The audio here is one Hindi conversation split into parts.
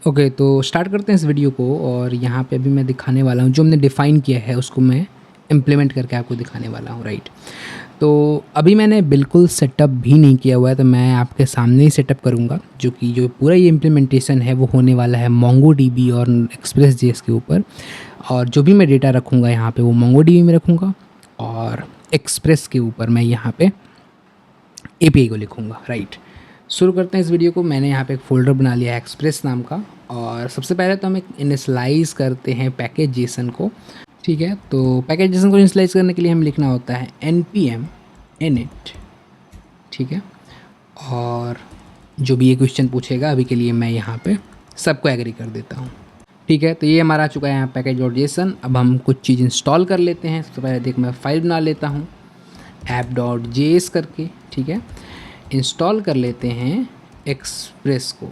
ओके, तो स्टार्ट करते हैं इस वीडियो को। और यहाँ पे अभी मैं दिखाने वाला हूँ जो हमने डिफ़ाइन किया है उसको मैं इम्प्लीमेंट करके आपको दिखाने वाला हूँ, राइट। तो अभी मैंने बिल्कुल सेटअप भी नहीं किया हुआ है, तो मैं आपके सामने ही सेटअप करूँगा। जो पूरा ये इम्प्लीमेंटेशन है वो होने वाला है मोंगोडीबी और एक्सप्रेस जेएस के ऊपर। और जो भी मैं डेटा रखूँगा यहाँ पे वो मोंगोडीबी में रखूँगा, और एक्सप्रेस के ऊपर मैं यहाँ पे एपीआई को लिखूँगा, राइट। शुरू करते हैं इस वीडियो को। मैंने यहाँ पे एक फ़ोल्डर बना लिया है एक्सप्रेस नाम का। और सबसे पहले तो हम एक इनिशियलाइज़ करते हैं पैकेज जेसन को, ठीक है। तो पैकेज जेसन को इनिशियलाइज़ करने के लिए हमें लिखना होता है npm init, ठीक है। और जो भी ये क्वेश्चन पूछेगा अभी के लिए मैं यहाँ पे सबको एग्री कर देता हूँ, ठीक है। तो ये हमारा आ चुका है यहाँ पैकेज डॉट जेसन। अब हम कुछ चीज़ इंस्टॉल कर लेते हैं। सबसे पहले देख मैं फाइल बना लेता हूँ app.js करके, ठीक है। इंस्टॉल कर लेते हैं एक्सप्रेस को,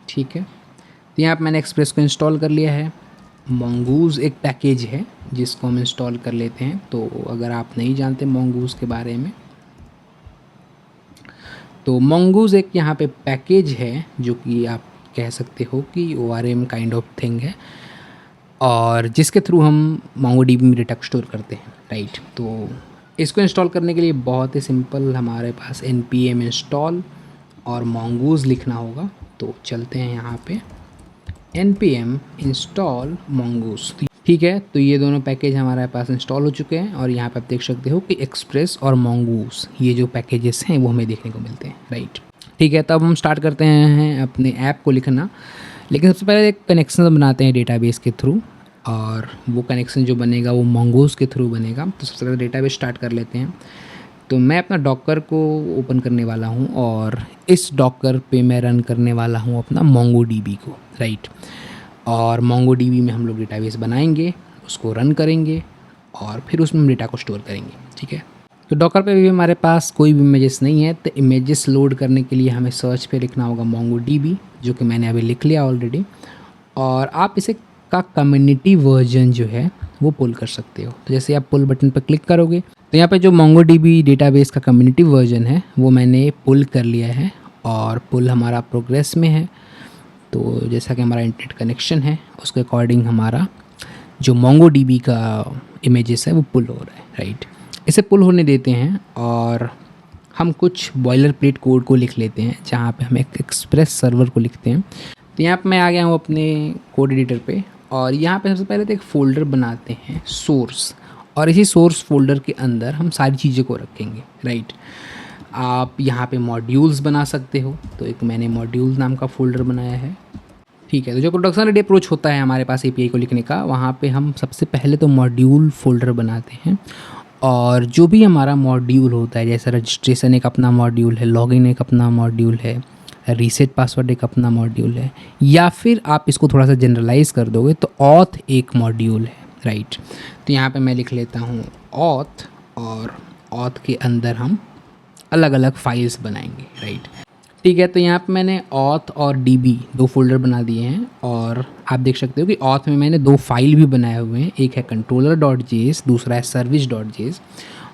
ठीक है। तो यहाँ पर मैंने एक्सप्रेस को इंस्टॉल कर लिया है। मोंगूज़ एक पैकेज है जिसको हम इंस्टॉल कर लेते हैं। तो अगर आप नहीं जानते मोंगूज़ के बारे में, तो मोंगूज़ एक यहाँ पे पैकेज है जो कि आप कह सकते हो कि ORM काइंड ऑफ थिंग है, और जिसके थ्रू हम मोंगोडीबी में डेटा स्टोर करते हैं, राइट। तो इसको इंस्टॉल करने के लिए बहुत ही सिंपल, हमारे पास npm इंस्टॉल और मोंगूज़ लिखना होगा। तो चलते हैं यहाँ पे npm इंस्टॉल मोंगूज़, ठीक है। तो ये दोनों पैकेज हमारे पास इंस्टॉल हो चुके हैं। और यहाँ पे आप देख सकते हो कि एक्सप्रेस और मोंगूज़ ये जो पैकेजेस हैं वो हमें देखने को मिलते हैं, राइट, ठीक है। तब हम स्टार्ट करते हैं अपने ऐप को लिखना। लेकिन सबसे पहले एक कनेक्शन बनाते हैं डेटाबेस के थ्रू, और वो कनेक्शन जो बनेगा वो मोंगूज़ के थ्रू बनेगा। तो सबसे पहले डेटाबेस स्टार्ट कर लेते हैं। तो मैं अपना डॉकर को ओपन करने वाला हूँ, और इस डॉकर पे मैं रन करने वाला हूँ अपना मोंगोडीबी को, राइट। और मोंगोडीबी में हम लोग डेटाबेस बनाएंगे, उसको रन करेंगे, और फिर उसमें हम डेटा को स्टोर करेंगे, ठीक है। तो डॉकर पे भी हमारे पास कोई भी इमेजेस नहीं है, तो इमेजेस लोड करने के लिए हमें सर्च पे लिखना होगा मोंगोडीबी, जो कि मैंने अभी लिख लिया ऑलरेडी। और आप इसे का कम्युनिटी वर्जन जो है वो पुल कर सकते हो। तो जैसे आप पुल बटन पर क्लिक करोगे तो यहाँ पे जो मोंगोडीबी डेटाबेस का कम्युनिटी वर्जन है वो मैंने पुल कर लिया है, और पुल हमारा प्रोग्रेस में है। तो जैसा कि हमारा इंटरनेट कनेक्शन है उसके अकॉर्डिंग हमारा जो मोंगोडीबी का इमेजेस है वो पुल हो रहा है, राइट। इसे पुल होने देते हैं, और हम कुछ बॉयलर प्लेट कोड को लिख लेते हैं जहाँ पे हम एक एक्सप्रेस सर्वर को लिखते हैं। तो यहाँ पे मैं आ गया हूँ अपने कोड एडिटर पे, और यहाँ पे सबसे पहले तो एक फ़ोल्डर बनाते हैं सोर्स, और इसी सोर्स फोल्डर के अंदर हम सारी चीज़ों को रखेंगे, राइट। आप यहाँ पे मॉड्यूल्स बना सकते हो। तो एक मैंने मॉड्यूल्स नाम का फ़ोल्डर बनाया है, ठीक है। तो जो प्रोडक्शन रेडी अप्रोच होता है हमारे पास एपीआई को लिखने का, वहाँ पे हम सबसे पहले तो मॉड्यूल फोल्डर बनाते हैं। और जो भी हमारा मॉड्यूल होता है, जैसे रजिस्ट्रेशन एक अपना मॉड्यूल है, लॉगिन एक अपना मॉड्यूल है, रीसेट पासवर्ड एक अपना मॉड्यूल है, या फिर आप इसको थोड़ा सा जनरलाइज कर दोगे तो ऑथ एक मॉड्यूल है, राइट। तो यहाँ पे मैं लिख लेता हूँ ऑथ, और ऑथ के अंदर हम अलग अलग फाइल्स बनाएंगे, राइट, ठीक है। तो यहाँ पे मैंने ऑथ और डीबी दो फोल्डर बना दिए हैं, और आप देख सकते हो कि ऑथ में मैंने दो फाइल भी बनाए हुए हैं। एक है controller.js, दूसरा है service.js।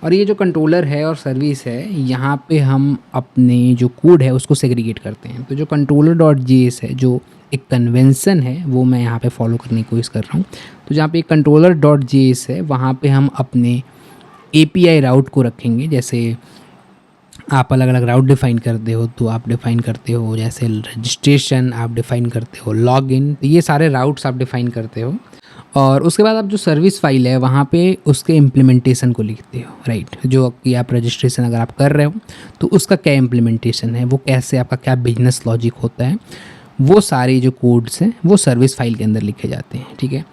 और ये जो कंट्रोलर है और सर्विस है, यहाँ पे हम अपने जो कोड है उसको सेग्रीगेट करते हैं। तो जो controller.js है, जो एक कन्वेंसन है, वो मैं यहाँ पे फॉलो करने की कोशिश कर रहा हूँ। तो जहाँ पे controller.js है वहाँ पे हम अपने API राउट को रखेंगे। जैसे आप अलग अलग राउट डिफ़ाइन करते हो, तो आप डिफ़ाइन करते हो जैसे रजिस्ट्रेशन, आप डिफ़ाइन करते हो लॉगिन, तो ये सारे राउट्स आप डिफ़ाइन करते हो। और उसके बाद आप जो सर्विस फाइल है वहाँ पे उसके इम्प्लीमेंटेशन को लिखते हो, राइट। जो कि आप रजिस्ट्रेशन अगर आप कर रहे हो तो उसका क्या इम्प्लीमेंटेशन है, वो कैसे आपका क्या बिजनेस लॉजिक होता है, वो सारे जो कोड्स हैं वो सर्विस फाइल के अंदर लिखे जाते हैं, ठीक है।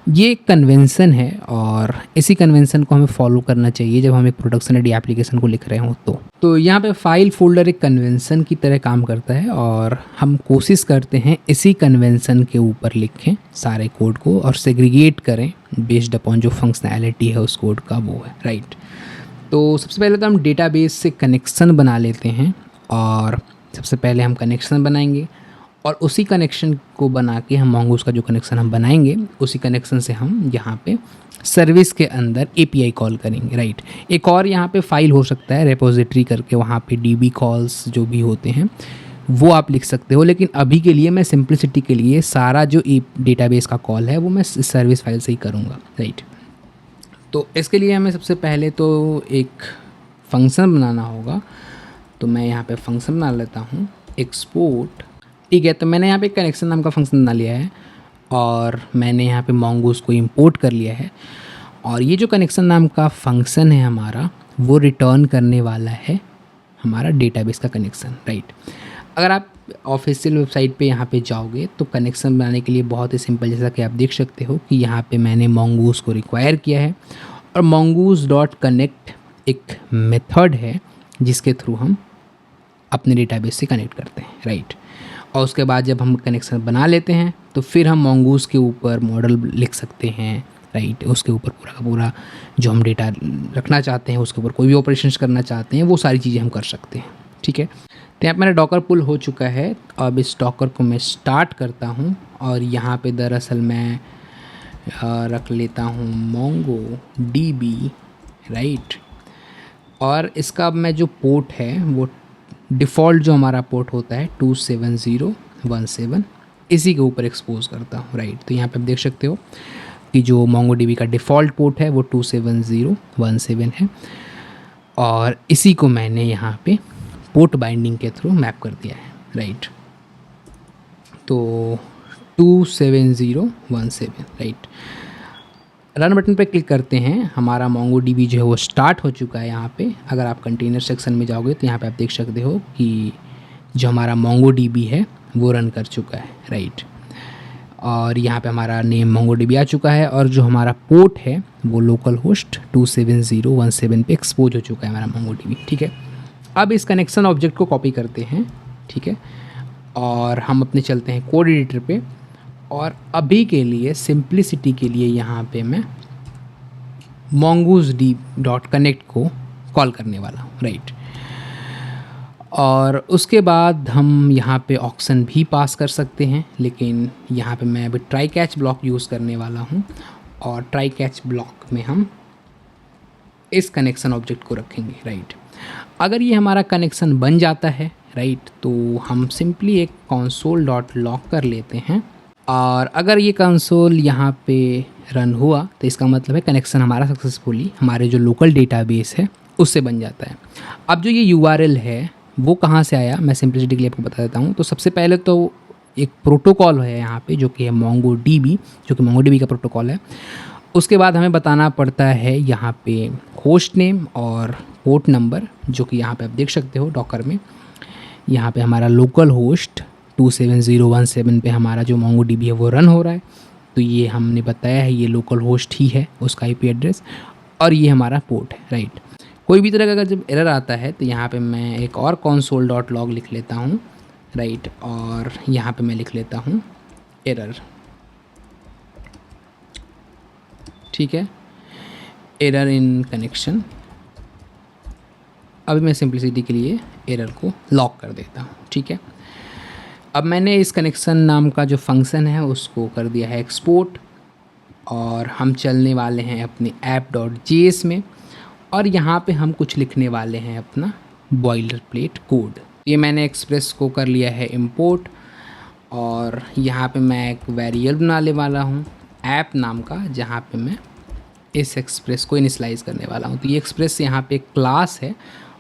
ये एक कन्वेंसन है, और इसी कन्वेंसन को हमें फॉलो करना चाहिए जब हम एक प्रोडक्शन रेडी एप्लीकेशन को लिख रहे हों। तो यहाँ पे फाइल फोल्डर एक कन्वेंसन की तरह काम करता है, और हम कोशिश करते हैं इसी कन्वेंसन के ऊपर लिखें सारे कोड को और सेग्रीगेट करें बेस्ड अपॉन जो फंक्शनैलिटी है उस कोड का, वो है, राइट। तो सबसे पहले तो हम डेटाबेस से कनेक्शन बना लेते हैं, और सबसे पहले हम कनेक्शन बनाएंगे, और उसी कनेक्शन को बना के हम मोंगूज़ का जो कनेक्शन हम बनाएंगे उसी कनेक्शन से हम यहाँ पे सर्विस के अंदर API कॉल करेंगे, राइट। एक और यहाँ पे फाइल हो सकता है रेपोजिटरी करके, वहाँ पे DB कॉल्स जो भी होते हैं वो आप लिख सकते हो, लेकिन अभी के लिए मैं सिंप्लिसिटी के लिए सारा जो डेटाबेस का कॉल है वो मैं सर्विस फाइल से ही करूँगा, राइट। तो इसके लिए हमें सबसे पहले तो एक फंक्शन बनाना होगा। तो मैं यहाँ पे फंक्शन बना लेता हूँ, एक्सपोर्ट, ठीक है। तो मैंने यहाँ पे कनेक्शन नाम का फंक्शन बना लिया है और मैंने यहाँ पे mongoose को इंपोर्ट कर लिया है। और ये जो कनेक्शन नाम का फंक्शन है हमारा, वो रिटर्न करने वाला है हमारा डेटाबेस का कनेक्शन, राइट। अगर आप ऑफिशियल वेबसाइट पे यहाँ पे जाओगे तो कनेक्शन बनाने के लिए बहुत ही सिंपल, जैसा कि आप देख सकते हो कि यहाँ पे मैंने mongoose को रिक्वायर किया है और mongoose.connect एक मेथड है जिसके थ्रू हम अपने डेटाबेस से कनेक्ट करते हैं, राइट। और उसके बाद जब हम कनेक्शन बना लेते हैं तो फिर हम mongoose के ऊपर मॉडल लिख सकते हैं, राइट। उसके ऊपर पूरा का पूरा जो हम डेटा रखना चाहते हैं, उसके ऊपर कोई भी ऑपरेशंस करना चाहते हैं, वो सारी चीज़ें हम कर सकते हैं, ठीक है। तो यहाँ पर मेरा डॉकर पुल हो चुका है। अब इस डॉकर को मैं स्टार्ट करता हूँ और यहाँ पे दरअसल मैं रख लेता हूँ MongoDB, राइट। और इसका अब मैं जो पोर्ट है वो डिफ़ॉल्ट जो हमारा पोर्ट होता है 27017, इसी के ऊपर एक्सपोज करता हूँ, राइट। तो यहाँ पे आप देख सकते हो कि जो MongoDB का डिफ़ॉल्ट पोर्ट है वो 27017 है और इसी को मैंने यहाँ पे पोर्ट बाइंडिंग के थ्रू मैप कर दिया है, राइट। तो 27017, राइट। रन बटन पे क्लिक करते हैं, हमारा MongoDB जो है वो स्टार्ट हो चुका है यहाँ पे। अगर आप कंटेनर सेक्शन में जाओगे तो यहाँ पे आप देख सकते हो कि जो हमारा MongoDB है वो रन कर चुका है, राइट। और यहाँ पे हमारा नेम MongoDB आ चुका है और जो हमारा पोर्ट है वो लोकल होस्ट 27017 पे एक्सपोज हो चुका है हमारा MongoDB, ठीक है। अब इस कनेक्शन ऑब्जेक्ट को कॉपी करते हैं, ठीक है, और हम अपने चलते हैं कोड एडिटर पे। और अभी के लिए सिंप्लिसिटी के लिए यहाँ पे मैं mongoose.connect को कॉल करने वाला हूँ, राइट। और उसके बाद हम यहाँ पे ऑक्शन भी पास कर सकते हैं, लेकिन यहाँ पे मैं अभी ट्राई कैच ब्लॉक यूज़ करने वाला हूँ और ट्राई कैच ब्लॉक में हम इस कनेक्शन ऑब्जेक्ट को रखेंगे, राइट। अगर ये हमारा कनेक्शन बन जाता है, राइट, तो हम सिंपली एक console.log कर लेते हैं और अगर ये कंसोल यहाँ पे रन हुआ तो इसका मतलब है कनेक्शन हमारा सक्सेसफुली हमारे जो लोकल डेटाबेस है उससे बन जाता है। अब जो ये URL है वो कहाँ से आया, मैं सिंप्लिसिटी के लिए आपको बता देता हूँ। तो सबसे पहले तो एक प्रोटोकॉल है यहाँ पे जो कि है MongoDB, जो कि MongoDB का प्रोटोकॉल है। उसके बाद हमें बताना पड़ता है यहाँ पे होस्ट नेम और पोर्ट नंबर, जो कि यहाँ पे आप देख सकते हो डॉकर में। यहाँ पे हमारा लोकल होस्ट 27017 पे हमारा जो MongoDB है वो रन हो रहा है। तो ये हमने बताया है ये लोकल होस्ट ही है, उसका IP एड्रेस, और ये हमारा पोर्ट है, राइट। कोई भी तरह का अगर जब एरर आता है तो यहाँ पे मैं एक और console.log लिख लेता हूँ, राइट। और यहाँ पे मैं लिख लेता हूँ एरर, ठीक है, एरर इन कनेक्शन। अभी मैं सिंप्लिसिटी के लिए एरर को लॉक कर देता हूँ, ठीक है। अब मैंने इस कनेक्शन नाम का जो फंक्शन है उसको कर दिया है एक्सपोर्ट और हम चलने वाले हैं अपने app.js में और यहाँ पे हम कुछ लिखने वाले हैं अपना बॉयलर प्लेट कोड। ये मैंने एक्सप्रेस को कर लिया है इंपोर्ट और यहाँ पे मैं एक वेरिएबल बनाने वाला हूँ ऐप नाम का, जहाँ पे मैं इस एक्सप्रेस को इनिशियलाइज़ करने वाला हूँ। तो ये एक्सप्रेस यहाँ पे क्लास है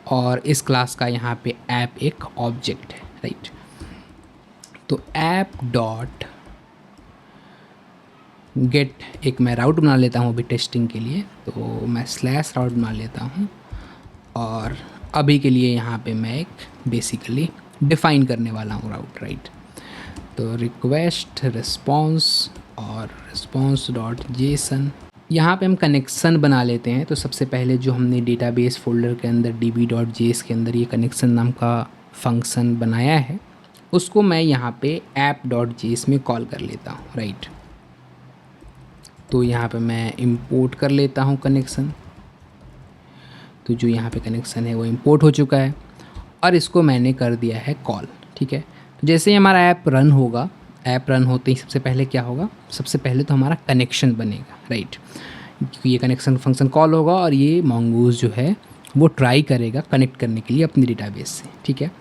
और इस क्लास का यहाँ पे ऐप एक ऑब्जेक्ट है, राइट। तो ऐप डॉट गेट एक मैं राउट बना लेता हूँ अभी टेस्टिंग के लिए, तो मैं स्लैश राउट बना लेता हूँ और अभी के लिए यहाँ पे मैं एक बेसिकली डिफ़ाइन करने वाला हूँ राउट, राइट। तो रिक्वेस्ट रिस्पॉन्स और रिस्पॉन्स डॉट जेसन, यहाँ पे हम कनेक्शन बना लेते हैं। तो सबसे पहले जो हमने डेटाबेस फोल्डर के अंदर db.js के अंदर ये कनेक्शन नाम का फंक्शन बनाया है उसको मैं यहाँ पे app.js में कॉल कर लेता हूँ, राइट। तो यहाँ पे मैं इंपोर्ट कर लेता हूँ कनेक्शन। तो जो यहाँ पे कनेक्शन है वो इंपोर्ट हो चुका है और इसको मैंने कर दिया है कॉल, ठीक है। तो जैसे ही हमारा ऐप रन होगा, ऐप रन होते ही सबसे पहले क्या होगा, सबसे पहले तो हमारा कनेक्शन बनेगा, राइट। क्योंकि ये कनेक्शन फंक्शन कॉल होगा और ये mongoose जो है वो ट्राई करेगा कनेक्ट करने के लिए अपनी डेटाबेस से, ठीक है।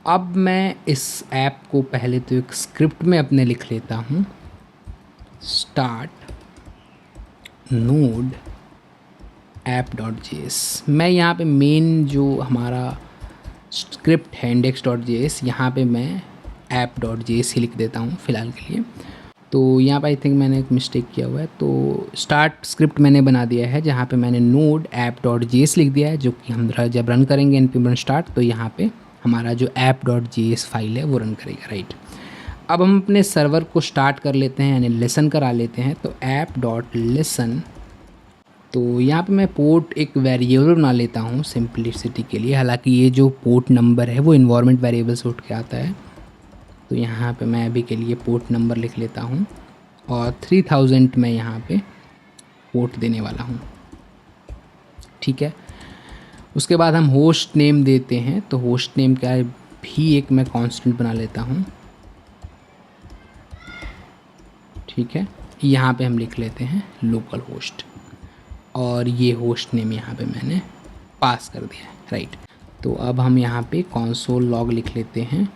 अब मैं इस ऐप को पहले तो एक स्क्रिप्ट में अपने लिख लेता हूँ, स्टार्ट नोड app.js। मैं यहाँ पे मेन जो हमारा स्क्रिप्ट है index.js, यहाँ पे मैं app.js ही लिख देता हूँ फ़िलहाल के लिए। तो यहाँ पे आई थिंक मैंने एक मिस्टेक किया हुआ है, तो स्टार्ट स्क्रिप्ट मैंने बना दिया है जहाँ पे मैंने नोड app.js लिख दिया है, जो कि हम जब रन करेंगे npm run start तो यहाँ पे हमारा जो app.js फाइल है वो रन करेगा, राइट। अब हम अपने सर्वर को स्टार्ट कर लेते हैं, यानी लिसन करा लेते हैं। तो app.listen, तो यहाँ पे मैं पोर्ट एक वेरिएबल बना लेता हूँ सिंपलिसिटी के लिए, हालांकि ये जो पोर्ट नंबर है वो इन्वायरमेंट वेरिएबल से उठ के आता है। तो यहाँ पे मैं अभी के लिए पोर्ट नंबर लिख लेता हूँ और 3000 मैं यहाँ पे पोर्ट देने वाला हूँ, ठीक है। उसके बाद हम होस्ट नेम देते हैं, तो होस्ट नेम का भी एक मैं कांस्टेंट बना लेता हूँ, ठीक है। यहाँ पे हम लिख लेते हैं लोकल होस्ट और ये होस्ट नेम यहाँ पे मैंने पास कर दिया है, राइट। तो अब हम यहाँ पे console log लिख लेते हैं,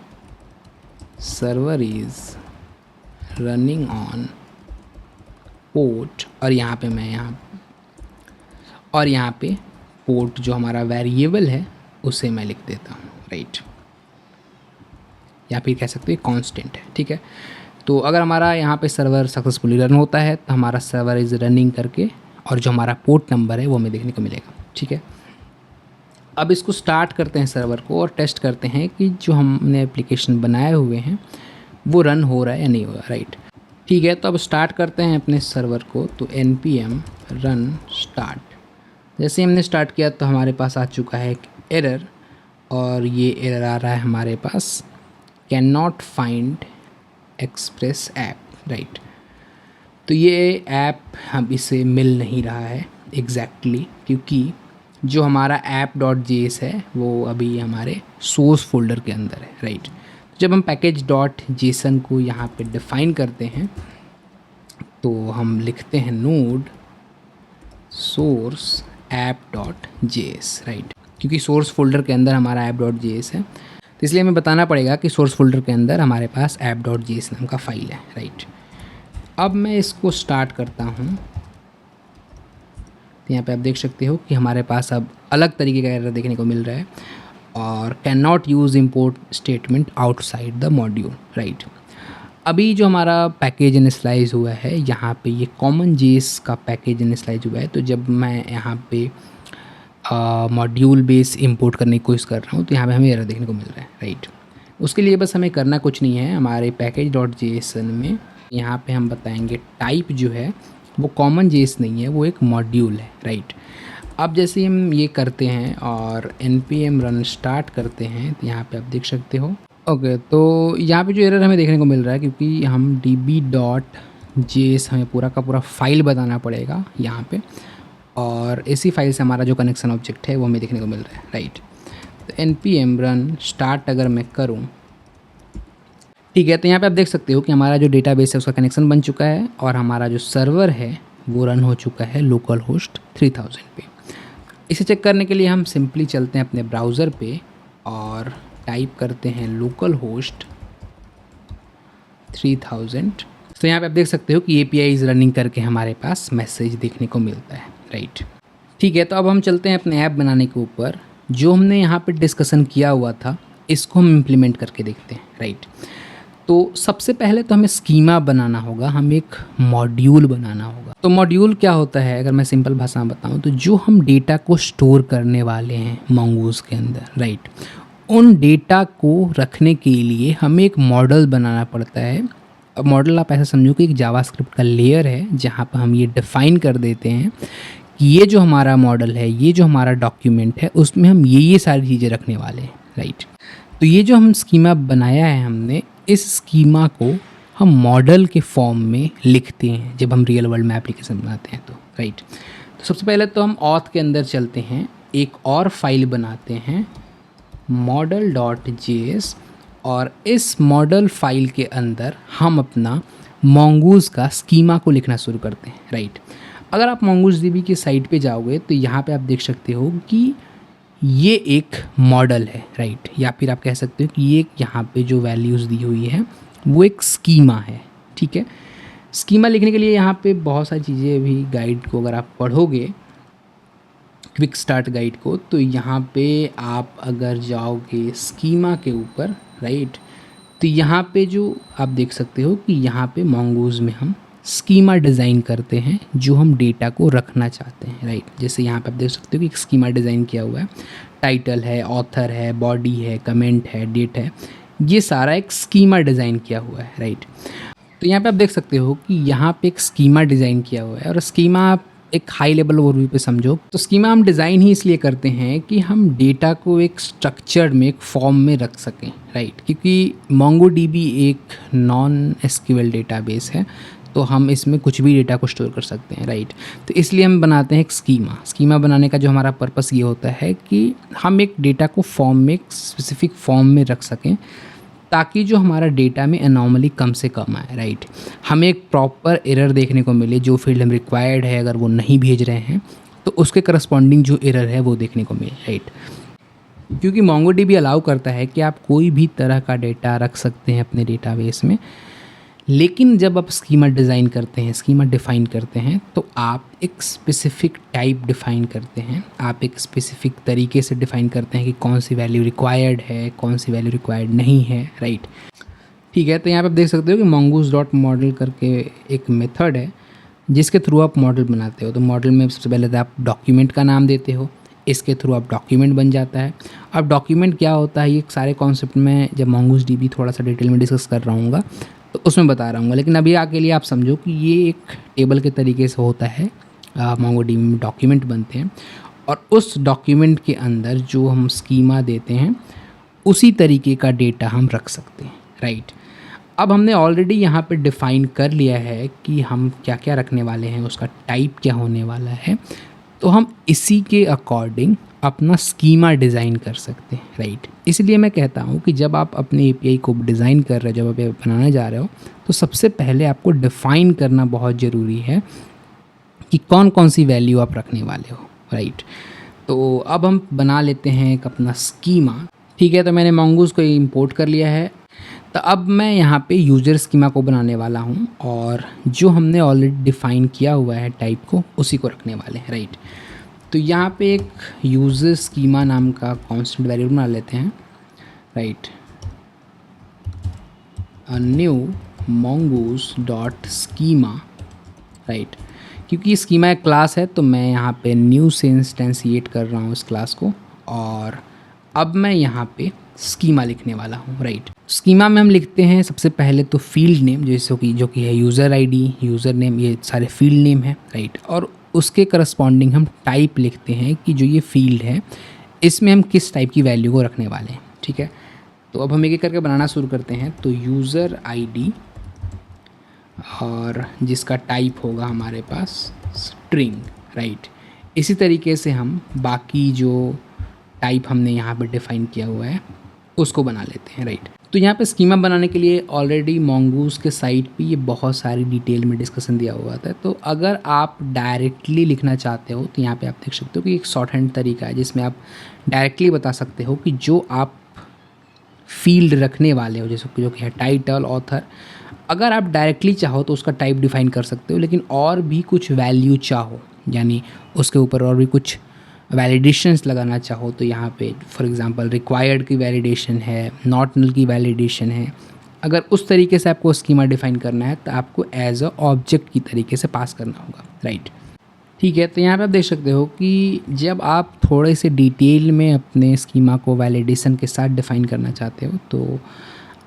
server is running on port, और यहाँ पे मैं यहाँ पे पोर्ट जो हमारा वेरिएबल है उसे मैं लिख देता हूँ, राइट। या फिर कह सकते हैं कांस्टेंट है, ठीक है। तो अगर हमारा यहाँ पे सर्वर सक्सेसफुली रन होता है तो हमारा सर्वर इज़ रनिंग करके और जो हमारा पोर्ट नंबर है वो हमें देखने को मिलेगा, ठीक है। अब इसको स्टार्ट करते हैं सर्वर को और टेस्ट करते हैं कि जो हमने एप्लीकेशन बनाए हुए हैं वो रन हो रहा है या नहीं हो रहा, राइट। ठीक है, तो अब स्टार्ट करते हैं अपने सर्वर को। तो npm run start, जैसे हमने स्टार्ट किया तो हमारे पास आ चुका है एक एरर, और ये एरर आ रहा है हमारे पास cannot find express app, right. तो ये ऐप हम इसे मिल नहीं रहा है एग्जैक्टली क्योंकि जो हमारा app.js है वो अभी हमारे सोर्स फोल्डर के अंदर है, राइट। जब हम package.json को यहाँ पे डिफ़ाइन करते हैं तो हम लिखते हैं नोड सोर्स app.js, राइट, क्योंकि सोर्स फोल्डर के अंदर हमारा app.js है, तो इसलिए हमें बताना पड़ेगा कि सोर्स फोल्डर के अंदर हमारे पास app.js नाम का फाइल है, राइट। अब मैं इसको स्टार्ट करता हूँ तो यहाँ पे आप देख सकते हो कि हमारे पास अब अलग तरीके का एरर देखने को मिल रहा है, और can not use import statement outside the module, right. अभी जो हमारा पैकेज इनिशियलाइज हुआ है यहाँ पे ये कॉमन जेस का पैकेज इनिशियलाइज हुआ है, तो जब मैं यहाँ पे मॉड्यूल बेस इंपोर्ट करने की कोशिश कर रहा हूँ तो यहाँ पे हमें एरर देखने को मिल रहा है, राइट। उसके लिए बस हमें करना कुछ नहीं है, हमारे package.json में यहाँ पे हम बताएंगे टाइप जो है वो कॉमन जेस नहीं है, वो एक मॉड्यूल है, राइट। अब जैसे हम ये करते हैं और npm रन स्टार्ट करते हैं तो यहाँ पे आप देख सकते हो, ओके। तो यहाँ पे जो एरर हमें देखने को मिल रहा है क्योंकि हम db.js हमें पूरा का पूरा फाइल बताना पड़ेगा यहाँ पे, और इसी फाइल से हमारा जो कनेक्शन ऑब्जेक्ट है वो हमें देखने को मिल रहा है, राइट। तो npm रन स्टार्ट अगर मैं करूँ, ठीक है, तो यहाँ पे आप देख सकते हो कि हमारा जो डेटाबेस है उसका कनेक्शन बन चुका है और हमारा जो सर्वर है वो रन हो चुका है लोकल होस्ट 3000 पे। इसे चेक करने के लिए हम सिंपली चलते हैं अपने ब्राउज़र पे और टाइप करते हैं लोकल होस्ट 3000। तो यहाँ पे आप देख सकते हो कि API इज़ रनिंग करके हमारे पास मैसेज देखने को मिलता है, राइट। ठीक है, तो अब हम चलते हैं अपने ऐप बनाने के ऊपर। जो हमने यहाँ पे डिस्कशन किया हुआ था इसको हम इम्प्लीमेंट करके देखते हैं, राइट। तो सबसे पहले तो हमें स्कीमा बनाना होगा, हम एक मॉड्यूल बनाना होगा। तो मॉड्यूल क्या होता है, अगर मैं सिंपल भाषा में बताऊं तो जो हम डेटा को स्टोर करने वाले हैं मंगूज़ के अंदर, राइट, उन डेटा को रखने के लिए हमें एक मॉडल बनाना पड़ता है। अब मॉडल आप ऐसा समझो कि एक जावास्क्रिप्ट का लेयर है जहाँ पर हम ये डिफ़ाइन कर देते हैं कि ये जो हमारा मॉडल है, ये जो हमारा डॉक्यूमेंट है, उसमें हम ये सारी चीज़ें रखने वाले हैं, राइट। तो ये जो हम स्कीमा बनाया है हमने, इस स्कीमा को हम मॉडल के फॉर्म में लिखते हैं जब हम रियल वर्ल्ड में एप्लीकेशन बनाते हैं, तो राइट। तो सबसे पहले तो हम ऑथ के अंदर चलते हैं, एक और फाइल बनाते हैं model.js, और इस मॉडल फाइल के अंदर हम अपना mongoose का स्कीमा को लिखना शुरू करते हैं, राइट। अगर आप mongoose DB की साइट पे जाओगे तो यहाँ पे आप देख सकते हो कि ये एक मॉडल है, राइट, या फिर आप कह सकते हो कि ये यहाँ पे जो वैल्यूज़ दी हुई है वो एक स्कीमा है, ठीक है। स्कीमा लिखने के लिए यहाँ पे बहुत सारी चीज़ें भी, गाइड को अगर आप पढ़ोगे, क्विक स्टार्ट गाइड को, तो यहाँ पे आप अगर जाओगे स्कीमा के ऊपर, राइट, तो यहाँ पे जो आप देख सकते हो कि यहाँ पे मोंगोज में हम स्कीमा डिज़ाइन करते हैं जो हम डेटा को रखना चाहते हैं, राइट। जैसे यहाँ पे आप देख सकते हो कि एक स्कीमा डिज़ाइन किया हुआ है, टाइटल है, ऑथर है, बॉडी है, कमेंट है, डेट है, ये सारा एक स्कीमा डिज़ाइन किया हुआ है, राइट। तो यहाँ पे आप देख सकते हो कि यहाँ पे एक स्कीमा डिज़ाइन किया हुआ है, और स्कीमा आप एक हाई लेवल ओवरव्यू पे समझो तो स्कीमा हम डिज़ाइन ही इसलिए करते हैं कि हम डेटा को एक स्ट्रक्चर्ड में, एक फॉर्म में रख सकें, राइट। क्योंकि मोंगोडीबी एक नॉन एसक्यूएल डेटाबेस है, तो हम इसमें कुछ भी डेटा को स्टोर कर सकते हैं, राइट। तो इसलिए हम बनाते हैं एक स्कीमा। स्कीमा बनाने का जो हमारा पर्पस ये होता है कि हम एक डेटा को फॉर्म में, एक स्पेसिफिक फॉर्म में रख सकें, ताकि जो हमारा डेटा में एनॉमली कम से कम आए, राइट। हमें एक प्रॉपर एरर देखने को मिले, जो फील्ड हम रिक्वायर्ड है अगर वो नहीं भेज रहे हैं तो उसके करस्पॉन्डिंग जो एरर है वो देखने को मिले, राइट। क्योंकि मोंगोडीबी अलाउ करता है कि आप कोई भी तरह का डेटा रख सकते हैं अपने डेटाबेस में, लेकिन जब आप स्कीमा डिज़ाइन करते हैं, स्कीमा डिफ़ाइन करते हैं, तो आप एक स्पेसिफ़िक टाइप डिफ़ाइन करते हैं, आप एक स्पेसिफ़िक तरीके से डिफ़ाइन करते हैं कि कौन सी वैल्यू रिक्वायर्ड है, कौन सी वैल्यू रिक्वायर्ड नहीं है, राइट। ठीक है, तो यहाँ पे आप देख सकते हो कि mongoose डॉट मॉडल करके एक मेथड है जिसके थ्रू आप मॉडल बनाते हो। तो मॉडल में सबसे पहले तो आप डॉक्यूमेंट का नाम देते हो, इसके थ्रू आप डॉक्यूमेंट बन जाता है। अब डॉक्यूमेंट क्या होता है, ये सारे कॉन्सेप्ट में जब MongoDB थोड़ा सा डिटेल में डिस्कस कर रहा हूँ तो उसमें बता रहा हूँ, लेकिन अभी आके लिए आप समझो कि ये एक टेबल के तरीके से होता है। MongoDB में डॉक्यूमेंट बनते हैं, और उस डॉक्यूमेंट के अंदर जो हम स्कीमा देते हैं उसी तरीके का डेटा हम रख सकते हैं, राइट। अब हमने ऑलरेडी यहाँ पे डिफ़ाइन कर लिया है कि हम क्या क्या रखने वाले हैं, उसका टाइप क्या होने वाला है, तो हम इसी के अकॉर्डिंग अपना स्कीमा डिज़ाइन कर सकते हैं, राइट। इसलिए मैं कहता हूँ कि जब आप अपने एपीआई को डिज़ाइन कर रहे हो, जब आप बनाने जा रहे हो, तो सबसे पहले आपको डिफ़ाइन करना बहुत ज़रूरी है कि कौन कौन सी वैल्यू आप रखने वाले हो, राइट। तो अब हम बना लेते हैं एक अपना स्कीमा, ठीक है। तो मैंने mongoose को इंपोर्ट कर लिया है। तो अब मैं यहाँ पे यूज़र स्कीमा को बनाने वाला हूँ, और जो हमने ऑलरेडी डिफ़ाइन किया हुआ है टाइप को, उसी को रखने वाले हैं, राइट। तो यहाँ पे एक यूज़र स्कीमा नाम का कांस्टेंट वेरिएबल बना लेते हैं, right. A new mongoose dot schema, right. क्योंकि स्कीमा एक क्लास है तो मैं यहाँ पे न्यू से इंस्टेंशिएट कर रहा हूँ इस क्लास को, और अब मैं यहाँ पे स्कीमा लिखने वाला हूँ, राइट। स्कीमा में हम लिखते हैं सबसे पहले तो फील्ड नेम, जैसे कि जो कि है यूज़र आईडी, यूज़र नेम, ये सारे फील्ड नेम है, राइट। और उसके करस्पॉन्डिंग हम टाइप लिखते हैं कि जो ये फील्ड है इसमें हम किस टाइप की वैल्यू को रखने वाले हैं, ठीक है। तो अब हम एक एक करके बनाना शुरू करते हैं। तो यूज़र आईडी, और जिसका टाइप होगा हमारे पास स्ट्रिंग, राइट। इसी तरीके से हम बाकी जो टाइप हमने यहाँ पे डिफ़ाइन किया हुआ है उसको बना लेते हैं, राइट। तो यहाँ पे स्कीमा बनाने के लिए ऑलरेडी mongoose के साइट पे ये बहुत सारी डिटेल में डिस्कशन दिया हुआ था। तो अगर आप डायरेक्टली लिखना चाहते हो तो यहाँ पे आप देख सकते हो कि एक शॉर्ट हैंड तरीका है जिसमें आप डायरेक्टली बता सकते हो कि जो आप फील्ड रखने वाले हो, जैसे जो कि है टाइटल, ऑथर, अगर आप डायरेक्टली चाहो तो उसका टाइप डिफ़ाइन कर सकते हो, लेकिन और भी कुछ वैल्यू चाहो, यानी उसके ऊपर और भी कुछ वैलिडेशंस लगाना चाहो, तो यहाँ पे फॉर एग्जांपल रिक्वायर्ड की वैलिडेशन है, नॉट नल की वैलिडेशन है। अगर उस तरीके से आपको स्कीमा डिफ़ाइन करना है तो आपको एज अ ऑब्जेक्ट की तरीके से पास करना होगा, राइट। ठीक है, तो यहाँ पे आप देख सकते हो कि जब आप थोड़े से डिटेल में अपने स्कीमा को वैलिडेशन के साथ डिफ़ाइन करना चाहते हो तो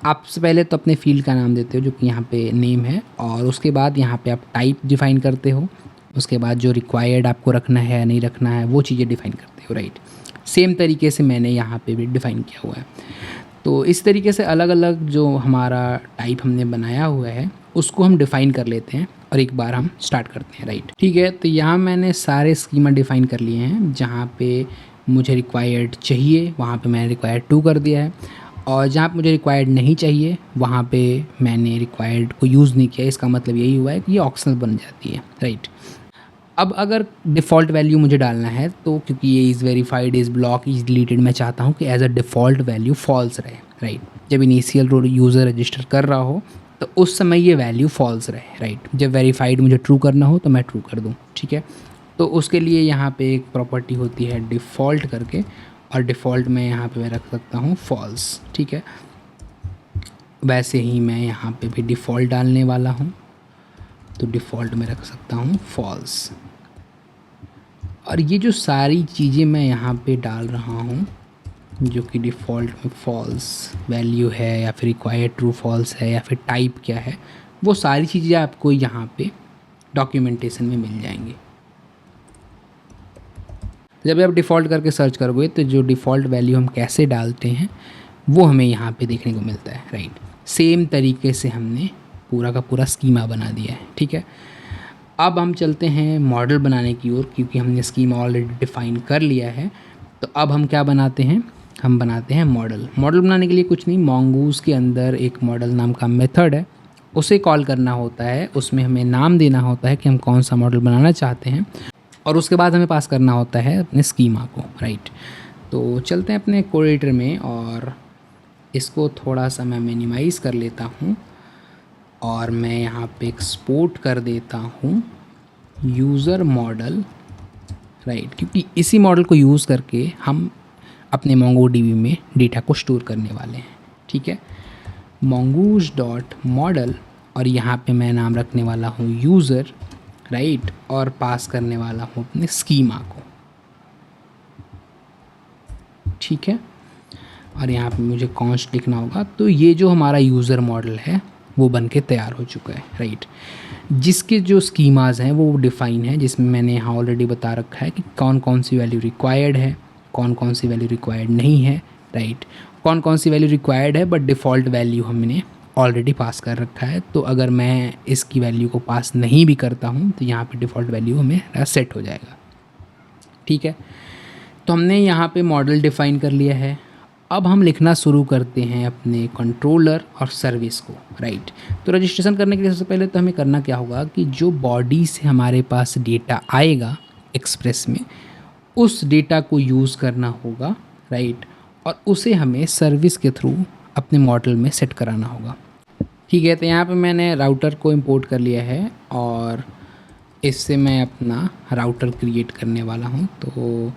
आप सबसे पहले तो अपने फील्ड का नाम देते हो जो कि यहाँ पे नेम है, और उसके बाद यहाँ पे आप टाइप डिफ़ाइन करते हो। उसके बाद जो रिक्वायर्ड आपको रखना है नहीं रखना है वो चीज़ें डिफ़ाइन करते हो, राइट। सेम तरीके से मैंने यहाँ पे भी डिफ़ाइन किया हुआ है। तो इस तरीके से अलग अलग जो हमारा टाइप हमने बनाया हुआ है उसको हम डिफ़ाइन कर लेते हैं, और एक बार हम स्टार्ट करते हैं, राइट। ठीक है, तो यहाँ मैंने सारे स्कीमा डिफ़ाइन कर लिए हैं। जहाँ पे मुझे रिक्वायर्ड चाहिए वहाँ पे मैंने रिक्वायर्ड 2 कर दिया है, और जहाँ पे मुझे रिक्वायर्ड नहीं चाहिए वहाँ पे मैंने रिक्वायर्ड को यूज़ नहीं किया। इसका मतलब यही हुआ है कि ये ऑप्शनल बन जाती है, राइट। अब अगर डिफ़ॉल्ट वैल्यू मुझे डालना है तो क्योंकि ये is verified, is block, is deleted, मैं चाहता हूँ कि as a default value false रहे, राइट। जब इनिशियल यूज़र रजिस्टर कर रहा हो तो उस समय ये वैल्यू फॉल्स रहे, राइट। जब वेरीफाइड मुझे ट्रू करना हो तो मैं ट्रू कर दूँ, ठीक है। तो उसके लिए यहाँ पे एक प्रॉपर्टी होती है डिफ़ॉल्ट करके, और डिफ़ॉल्ट में यहाँ पे मैं रख सकता हूँ फॉल्स, ठीक है। वैसे ही मैं यहाँ पे भी डिफ़ॉल्ट डालने वाला हूँ, तो डिफ़ॉल्ट में रख सकता हूँ फॉल्स। और ये जो सारी चीज़ें मैं यहाँ पे डाल रहा हूँ जो कि डिफ़ॉल्ट में फॉल्स वैल्यू है या फिर रिक्वायर्ड ट्रू फॉल्स है या फिर टाइप क्या है, वो सारी चीज़ें आपको यहाँ पे डॉक्यूमेंटेशन में मिल जाएंगी। जब आप डिफ़ॉल्ट करके सर्च करोगे तो जो डिफ़ॉल्ट वैल्यू हम कैसे डालते हैं वो हमें यहाँ पे देखने को मिलता है, राइट। सेम तरीके से हमने पूरा का पूरा स्कीमा बना दिया है, ठीक है। अब हम चलते हैं मॉडल बनाने की ओर, क्योंकि हमने स्कीमा ऑलरेडी डिफ़ाइन कर लिया है। तो अब हम क्या बनाते हैं, हम बनाते हैं मॉडल। मॉडल बनाने के लिए कुछ नहीं, मोंगूज के अंदर एक मॉडल नाम का मेथड है, उसे कॉल करना होता है। उसमें हमें नाम देना होता है कि हम कौन सा मॉडल बनाना चाहते हैं, और उसके बाद हमें पास करना होता है अपने स्कीमा को, राइट। तो चलते हैं अपने कोड एडिटर में, और इसको थोड़ा सा मैं मिनिमाइज़ कर लेता हूँ, और मैं यहाँ पे एक्सपोर्ट कर देता हूँ यूज़र मॉडल, राइट। क्योंकि इसी मॉडल को यूज़ करके हम अपने मोंगोडीबी में डेटा को स्टोर करने वाले हैं, ठीक है। mongoose डॉट मॉडल, और यहाँ पे मैं नाम रखने वाला हूँ यूज़र, राइट, और पास करने वाला हूँ अपने स्कीमा को, ठीक है। और यहाँ पे मुझे कॉन्स्ट लिखना होगा। तो ये जो हमारा यूज़र मॉडल है वो बन के तैयार हो चुका है, राइट। जिसके जो स्कीमाज हैं वो डिफ़ाइन है, जिसमें मैंने यहाँ ऑलरेडी बता रखा है कि कौन कौन सी वैल्यू रिक्वायर्ड है, कौन कौन सी वैल्यू रिक्वायर्ड नहीं है, राइट। कौन कौन सी वैल्यू रिक्वायर्ड है बट डिफ़ॉल्ट वैल्यू हमने ऑलरेडी पास कर रखा है। तो अगर मैं इसकी वैल्यू को पास नहीं भी करता हूँ तो यहाँ पे डिफ़ॉल्ट वैल्यू हमें सेट हो जाएगा, ठीक है। तो हमने यहाँ पे मॉडल डिफ़ाइन कर लिया है। अब हम लिखना शुरू करते हैं अपने कंट्रोलर और सर्विस को, राइट। तो रजिस्ट्रेशन करने के लिए सबसे पहले तो हमें करना क्या होगा कि जो बॉडी से हमारे पास डेटा आएगा एक्सप्रेस में, उस डेटा को यूज़ करना होगा, राइट, और उसे हमें सर्विस के थ्रू अपने मॉडल में सेट कराना होगा, ठीक है। तो यहाँ पे मैंने राउटर को इंपोर्ट कर लिया है, और इससे मैं अपना राउटर क्रिएट करने वाला हूँ। तो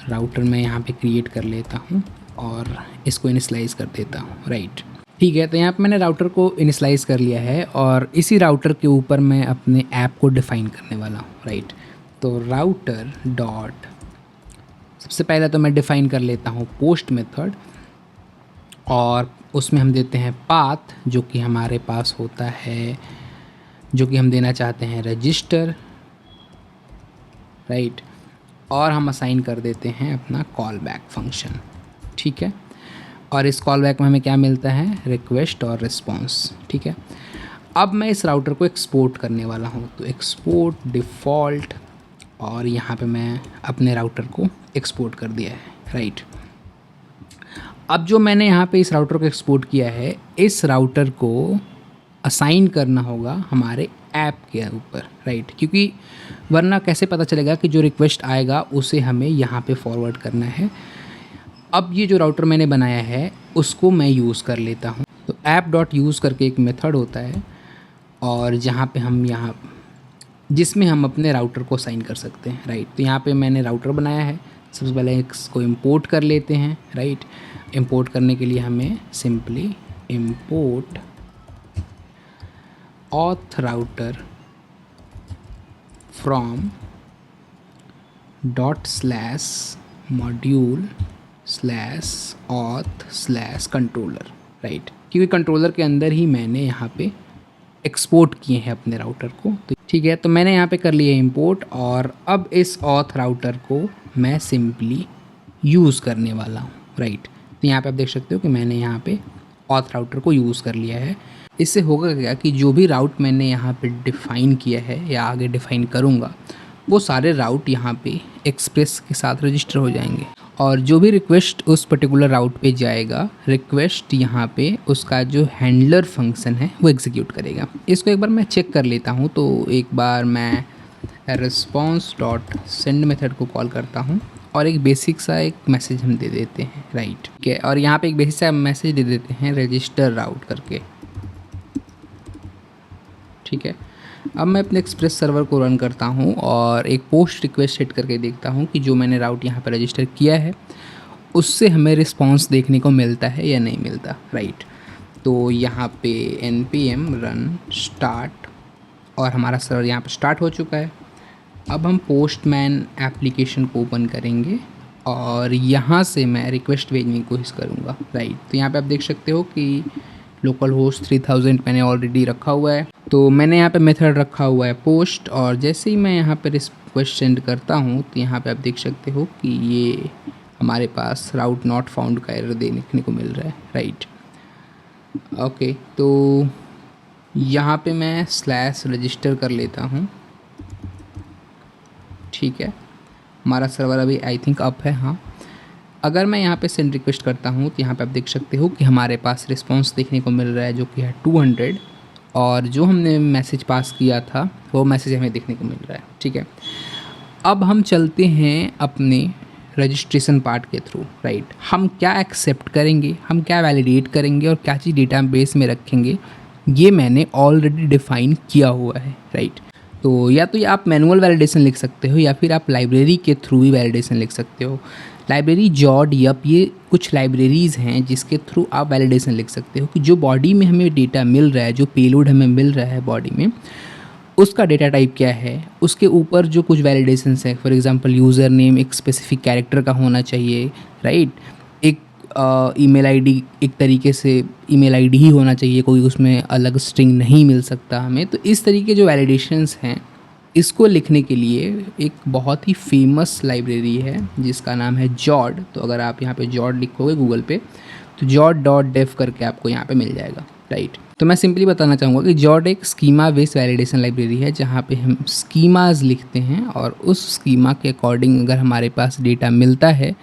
राउटर मैं यहाँ पे क्रिएट कर लेता हूँ और इसको इनिशलाइज कर देता हूँ, राइट, ठीक है। तो यहाँ पे मैंने राउटर को इनिशलाइज कर लिया है, और इसी राउटर के ऊपर मैं अपने ऐप को डिफ़ाइन करने वाला हूँ, राइट। तो राउटर डॉट, सबसे पहले तो मैं डिफ़ाइन कर लेता हूँ पोस्ट मेथड, और उसमें हम देते हैं पाथ, जो कि हमारे पास होता है, जो कि हम देना चाहते हैं रजिस्टर, राइट। और हम असाइन कर देते हैं अपना कॉल बैक फंक्शन, ठीक है। और इस कॉल बैक में हमें क्या मिलता है, रिक्वेस्ट और रिस्पॉन्स, ठीक है। अब मैं इस राउटर को एक्सपोर्ट करने वाला हूँ, तो एक्सपोर्ट डिफ़ॉल्ट, और यहाँ पे मैं अपने राउटर को एक्सपोर्ट कर दिया है, राइट। अब जो मैंने यहाँ पे इस राउटर को एक्सपोर्ट किया है, इस राउटर को असाइन करना होगा हमारे ऐप के ऊपर, राइट। क्योंकि वरना कैसे पता चलेगा कि जो रिक्वेस्ट आएगा उसे हमें यहाँ पे फॉरवर्ड करना है। अब ये जो राउटर मैंने बनाया है उसको मैं यूज़ कर लेता हूँ। तो ऐप डॉट यूज़ करके एक मेथड होता है, और जहाँ पे हम यहाँ जिसमें हम अपने राउटर को असाइन कर सकते हैं, राइट। तो यहाँ पे मैंने राउटर बनाया है। सबसे पहले इसको इंपोर्ट कर लेते हैं, राइट। इंपोर्ट करने के लिए हमें simply import auth router from ./module/auth/controller, right. क्योंकि कंट्रोलर के अंदर ही मैंने यहाँ पे एक्सपोर्ट किए हैं अपने राउटर को, तो ठीक है। तो मैंने यहाँ पे कर लिया इंपोर्ट, और अब इस ऑथ राउटर को मैं सिंपली यूज़ करने वाला हूँ, राइट। तो यहाँ पे आप देख सकते हो कि मैंने यहाँ पे ऑथ राउटर को यूज़ कर लिया है। इससे होगा क्या कि जो भी राउट मैंने यहाँ पे डिफ़ाइन किया है या आगे डिफ़ाइन करूँगा, वो सारे राउट यहाँ पे एक्सप्रेस के साथ रजिस्टर हो जाएंगे, और जो भी रिक्वेस्ट उस पर्टिकुलर राउट पे जाएगा, रिक्वेस्ट यहाँ पे उसका जो हैंडलर फंक्शन है वो एग्जीक्यूट करेगा। इसको एक बार मैं चेक कर लेता हूँ। तो एक बार मैं रिस्पॉन्स डॉट सेंड मेथड को कॉल करता हूँ और एक बेसिक सा एक मैसेज हम दे देते हैं, राइट। ठीक है, और यहाँ पे एक बेसिक सा मैसेज दे देते हैं रजिस्टर राउट करके। ठीक है, अब मैं अपने एक्सप्रेस सर्वर को रन करता हूँ और एक पोस्ट रिक्वेस्ट सेट करके देखता हूँ कि जो मैंने राउट यहाँ पर रजिस्टर किया है उससे हमें रिस्पॉन्स देखने को मिलता है या नहीं मिलता, राइट। तो यहाँ पे npm रन स्टार्ट और हमारा सर्वर यहाँ पर स्टार्ट हो चुका है। अब हम पोस्टमैन एप्लीकेशन को ओपन करेंगे और यहाँ से मैं रिक्वेस्ट भेजने की कोशिश करूँगा, राइट। तो यहाँ पे आप देख सकते हो कि लोकल होस्ट 3000 मैंने ऑलरेडी रखा हुआ है, तो मैंने यहाँ पे मेथड रखा हुआ है पोस्ट, और जैसे ही मैं यहाँ पे रिक्वेस्ट सेंड करता हूँ तो यहाँ पे आप देख सकते हो कि ये हमारे पास राउट नॉट फाउंड का एरर देखने को मिल रहा है, राइट। ओके, तो यहाँ पे मैं स्लैश रजिस्टर कर लेता हूँ। ठीक है, हमारा सर्वर अभी आई थिंक अप है। हाँ, अगर मैं यहाँ पे सेंड रिक्वेस्ट करता हूँ तो यहाँ पे आप देख सकते हो कि हमारे पास रिस्पांस देखने को मिल रहा है जो कि है 200, और जो हमने मैसेज पास किया था वो मैसेज हमें देखने को मिल रहा है। ठीक है, अब हम चलते हैं अपने रजिस्ट्रेशन पार्ट के थ्रू, राइट। हम क्या एक्सेप्ट करेंगे, हम क्या वैलिडेट करेंगे और क्या चीज़ डेटाबेस में रखेंगे, ये मैंने ऑलरेडी डिफ़ाइन किया हुआ है, राइट। तो या तो आप मैनुअल वैलिडेशन लिख सकते हो या फिर आप लाइब्रेरी के थ्रू ही वैलिडेशन लिख सकते हो। लाइब्रेरी जॉड यप ये कुछ लाइब्रेरीज़ हैं जिसके थ्रू आप वैलिडेशन लिख सकते हो कि जो बॉडी में हमें डेटा मिल रहा है, जो पेलोड हमें मिल रहा है बॉडी में, उसका डेटा टाइप क्या है, उसके ऊपर जो कुछ वैलिडेशंस है। फॉर एग्जांपल यूज़र नेम एक स्पेसिफिक कैरेक्टर का होना चाहिए, राइट। एक ईमेल आईडी एक तरीके से ईमेल आईडी ही होना चाहिए, कोई उसमें अलग स्ट्रिंग नहीं मिल सकता हमें। तो इस तरीके जो वैलिडेशंस हैं इसको लिखने के लिए एक बहुत ही फेमस लाइब्रेरी है जिसका नाम है जॉड। तो अगर आप यहाँ पे जॉड लिखोगे गूगल पे तो jod.dev करके आपको यहाँ पे मिल जाएगा, राइट। तो मैं सिंपली बताना चाहूँगा कि जॉड एक स्कीमा बेस्ड वैलिडेशन लाइब्रेरी है जहाँ पे हम स्कीमाज लिखते हैं और उस स्कीमा के अकॉर्डिंग अगर हमारे पास डेटा मिलता है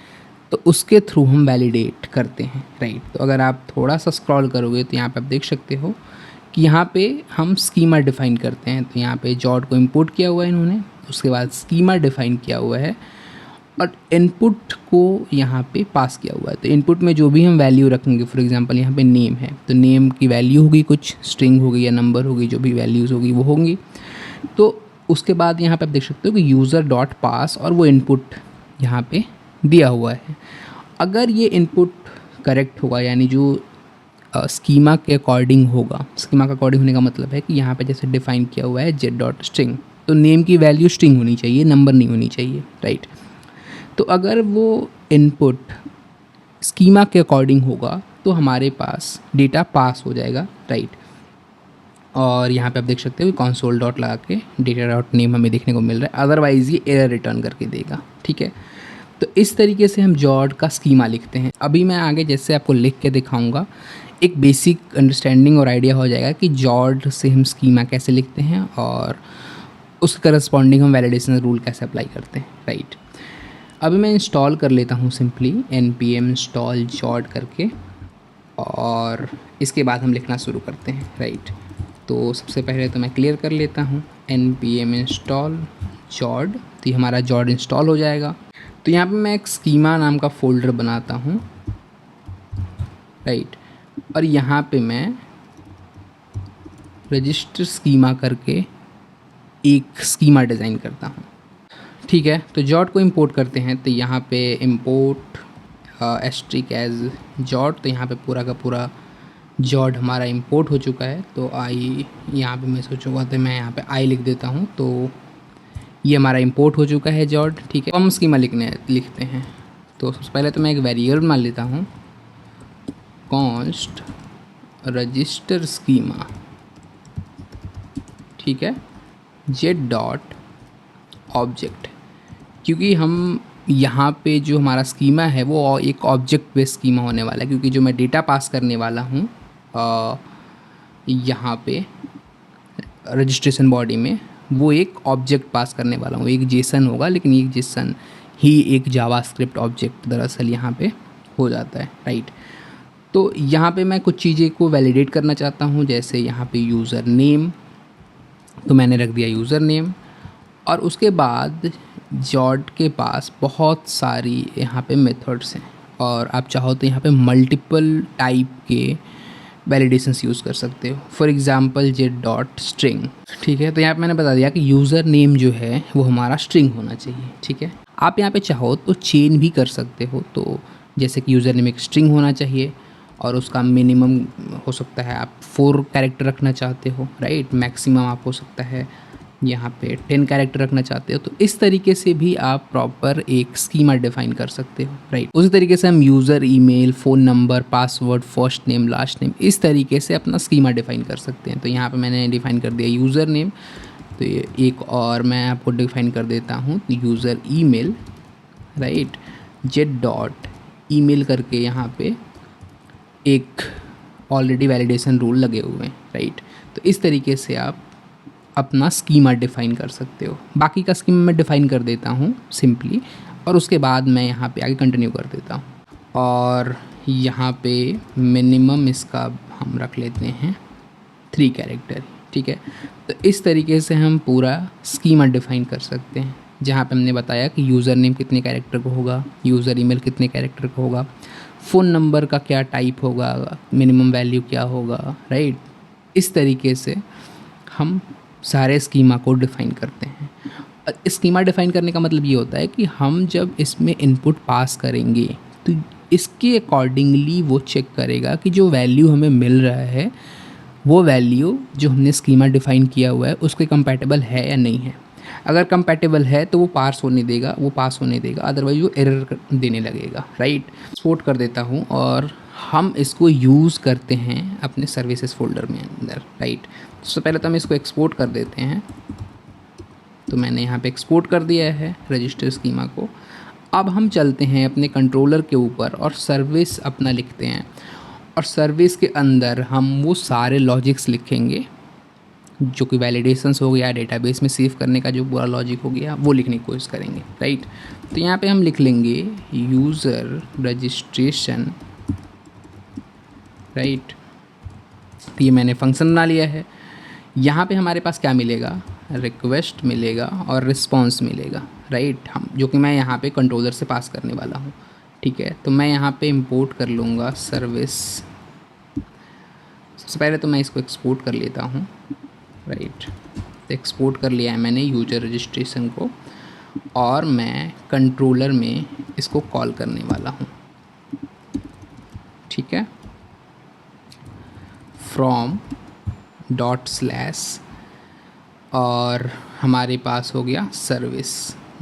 तो उसके थ्रू हम वैलिडेट करते हैं, राइट। तो अगर आप थोड़ा सा स्क्रॉल करोगे तो यहाँ पे आप देख सकते हो कि यहाँ पे हम स्कीमा डिफ़ाइन करते हैं। तो यहाँ पे जॉड को इंपोर्ट किया हुआ है इन्होंने, उसके बाद स्कीमा डिफ़ाइन किया हुआ है और इनपुट को यहाँ पे पास किया हुआ है। तो इनपुट में जो भी हम वैल्यू रखेंगे, फॉर एग्जांपल यहाँ पे नेम है तो नेम की वैल्यू होगी, कुछ स्ट्रिंग होगी या नंबर होगी, जो भी वैल्यूज़ होगी वो होंगी। तो उसके बाद यहाँ पे आप देख सकते हो कि यूज़र डॉट पास और वो इनपुट यहाँ पे दिया हुआ है। अगर ये इनपुट करेक्ट होगा, यानी जो स्कीमा के अकॉर्डिंग होगा, स्कीमा का अकॉर्डिंग होने का मतलब है कि यहाँ पे जैसे डिफाइन किया हुआ है जेड डॉट स्ट्रिंग, तो नेम की वैल्यू स्ट्रिंग होनी चाहिए, नंबर नहीं होनी चाहिए, राइट। तो अगर वो इनपुट स्कीमा के अकॉर्डिंग होगा तो हमारे पास डेटा पास हो जाएगा, राइट। और यहाँ पे आप देख सकते हो कि कंसोल डॉट लगा के डेटा डॉट नेम हमें देखने को मिल रहा है, अदरवाइज़ ये एरर रिटर्न करके देगा, ठीक है। तो इस तरीके से हम जॉड का स्कीमा लिखते हैं। अभी मैं आगे जैसे आपको लिख के दिखाऊंगा एक बेसिक अंडरस्टैंडिंग और आइडिया हो जाएगा कि जॉड से हम स्कीमा कैसे लिखते हैं और उस करस्पॉन्डिंग हम वैलिडेशन रूल कैसे अप्लाई करते हैं, राइट। अभी मैं इंस्टॉल कर लेता हूँ सिंपली npm इंस्टॉल जॉड करके, और इसके बाद हम लिखना शुरू करते हैं, राइट। तो सबसे पहले तो मैं क्लियर कर लेता हूँ npm इंस्टॉल जॉड, तो ये हमारा जॉड इंस्टॉल हो जाएगा। तो यहाँ पे मैं एक स्कीमा नाम का फ़ोल्डर बनाता हूँ, राइट। और यहाँ पे मैं रजिस्टर स्कीमा करके एक स्कीमा डिज़ाइन करता हूँ, ठीक है। तो जॉड को इंपोर्ट करते हैं, तो यहाँ पे इंपोर्ट एस्ट्रिक एज जॉड, तो यहाँ पे पूरा का पूरा जॉड हमारा इंपोर्ट हो चुका है। तो आई यहाँ पे मैं सोचूंगा तो मैं यहाँ पे आई लिख देता हूँ, तो ये हमारा इंपोर्ट हो चुका है जॉड, ठीक है। हम स्कीमा लिखते हैं। तो सबसे पहले तो मैं एक वेरिएबल मान लेता हूँ कॉन्स्ट रजिस्टर स्कीमा, ठीक है, जेड डॉट ऑब्जेक्ट, क्योंकि हम यहाँ पे जो हमारा स्कीमा है वो एक ऑब्जेक्ट बेस्ड स्कीमा होने वाला है, क्योंकि जो मैं डेटा पास करने वाला हूँ यहाँ पे रजिस्ट्रेशन बॉडी में वो एक ऑब्जेक्ट पास करने वाला हूँ, एक जेसन होगा, लेकिन एक जेसन ही एक जावास्क्रिप्ट ऑब्जेक्ट दरअसल यहाँ पे हो जाता है, राइट। तो यहाँ पे मैं कुछ चीज़ें को वैलिडेट करना चाहता हूँ, जैसे यहाँ पे यूज़र नेम, तो मैंने रख दिया यूज़र नेम, और उसके बाद जॉट के पास बहुत सारी यहाँ पे मेथड्स हैं और आप चाहो तो यहाँ पे मल्टीपल टाइप के वैलिडेशंस यूज़ कर सकते हो। For example jet dot string, ठीक है। तो यहाँ पे मैंने बता दिया कि यूज़र नेम जो है वो हमारा स्ट्रिंग होना चाहिए, ठीक है। आप यहाँ पे चाहो तो चेन भी कर सकते हो, तो जैसे कि यूज़र नेम एक स्ट्रिंग होना चाहिए और उसका मिनिमम हो सकता है आप 4 कैरेक्टर रखना चाहते हो, राइट। मैक्सिमम आप हो सकता है यहाँ पे 10 कैरेक्टर रखना चाहते हो। तो इस तरीके से भी आप प्रॉपर एक स्कीमा डिफाइन कर सकते हो, राइट। उसी तरीके से हम user, email, phone number, password, first name, last name, इस तरीके से अपना स्कीमा डिफाइन कर सकते हैं। तो यहाँ पे मैंने डिफाइन कर दिया यूज़र नेम। तो ये एक और मैं आपको डिफाइन कर देता हूँ, user email, right, jet dot email करके यहाँ पे एक ऑलरेडी वैलिडेशन रूल लगे हुए हैं, राइट। तो इस तरीके से आप अपना स्कीमा डिफ़ाइन कर सकते हो। बाकी का स्कीमा मैं डिफ़ाइन कर देता हूँ सिंपली, और उसके बाद मैं यहाँ पे आगे कंटिन्यू कर देता हूँ। और यहाँ पे मिनिमम इसका हम रख लेते हैं 3 कैरेक्टर, ठीक है। तो इस तरीके से हम पूरा स्कीमा डिफ़ाइन कर सकते हैं, जहाँ पे हमने बताया कि यूज़र नेम कितने कैरेक्टर को होगा, यूज़र ईमेल कितने कैरेक्टर को होगा, फ़ोन नंबर का क्या टाइप होगा, मिनिमम वैल्यू क्या होगा, राइट। इस तरीके से हम सारे स्कीमा को डिफ़ाइन करते हैं। स्कीमा डिफ़ाइन करने का मतलब ये होता है कि हम जब इसमें इनपुट पास करेंगे तो इसके अकॉर्डिंगली वो चेक करेगा कि जो वैल्यू हमें मिल रहा है वो वैल्यू जो हमने स्कीमा डिफ़ाइन किया हुआ है उसके कंपैटिबल है या नहीं है। अगर कंपैटिबल है तो वो पास होने देगा, अदरवाइज वो एरर देने लगेगा, राइट। एक्सपोर्ट कर देता हूँ और हम इसको यूज़ करते हैं अपने सर्विसेज फोल्डर में अंदर, राइट। सबसे पहले तो हम इसको एक्सपोर्ट कर देते हैं। तो मैंने यहाँ पे एक्सपोर्ट कर दिया है रजिस्टर स्कीमा को। अब हम चलते हैं अपने कंट्रोलर के ऊपर और सर्विस अपना लिखते हैं, और सर्विस के अंदर हम वो सारे लॉजिक्स लिखेंगे जो कि वैलिडेशंस हो गया, डेटाबेस में सेव करने का जो पूरा लॉजिक हो गया वो लिखने की कोशिश करेंगे, राइट। तो यहाँ पे हम लिख लेंगे यूज़र रजिस्ट्रेशन, राइट। ये मैंने फंक्शन बना लिया है। यहाँ पे हमारे पास क्या मिलेगा, रिक्वेस्ट मिलेगा और रिस्पॉन्स मिलेगा, राइट। हम जो कि मैं यहाँ पे कंट्रोलर से पास करने वाला हूँ, ठीक है। तो मैं यहाँ पे इंपोर्ट कर लूँगा सर्विस। सबसे पहले तो मैं इसको एक्सपोर्ट कर लेता हूँ, राइट। तो एक्सपोर्ट कर लिया है मैंने यूज़र रजिस्ट्रेशन को, और मैं कंट्रोलर में इसको कॉल करने वाला हूँ, ठीक है। फ्रॉम डॉट स्लैश, और हमारे पास हो गया सर्विस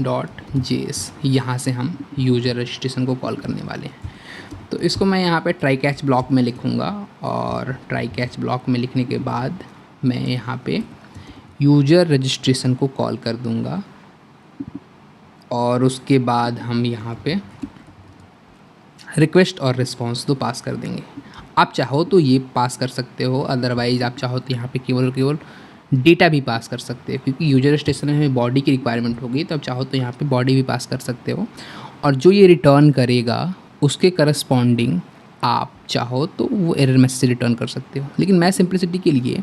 डॉट जेएस। यहाँ से हम यूज़र रजिस्ट्रेशन को कॉल करने वाले हैं। तो इसको मैं यहाँ पे ट्राई कैच ब्लॉक में लिखूँगा, और ट्राई कैच ब्लॉक में लिखने के बाद मैं यहाँ पे यूज़र रजिस्ट्रेशन को कॉल कर दूँगा, और उसके बाद हम यहाँ पे रिक्वेस्ट और रिस्पॉन्स तो पास कर देंगे। आप चाहो तो ये पास कर सकते हो, अदरवाइज़ आप चाहो तो यहाँ पे केवल डेटा भी पास कर सकते हो, क्योंकि यूज़र रजिस्ट्रेशन में हमें बॉडी की रिक्वायरमेंट होगी। तो आप चाहो तो यहाँ पे बॉडी भी पास कर सकते हो, और जो ये रिटर्न करेगा उसके करस्पॉन्डिंग आप चाहो तो वो एरर मैसेज रिटर्न कर सकते हो। लेकिन मैं सिंप्लिसिटी के लिए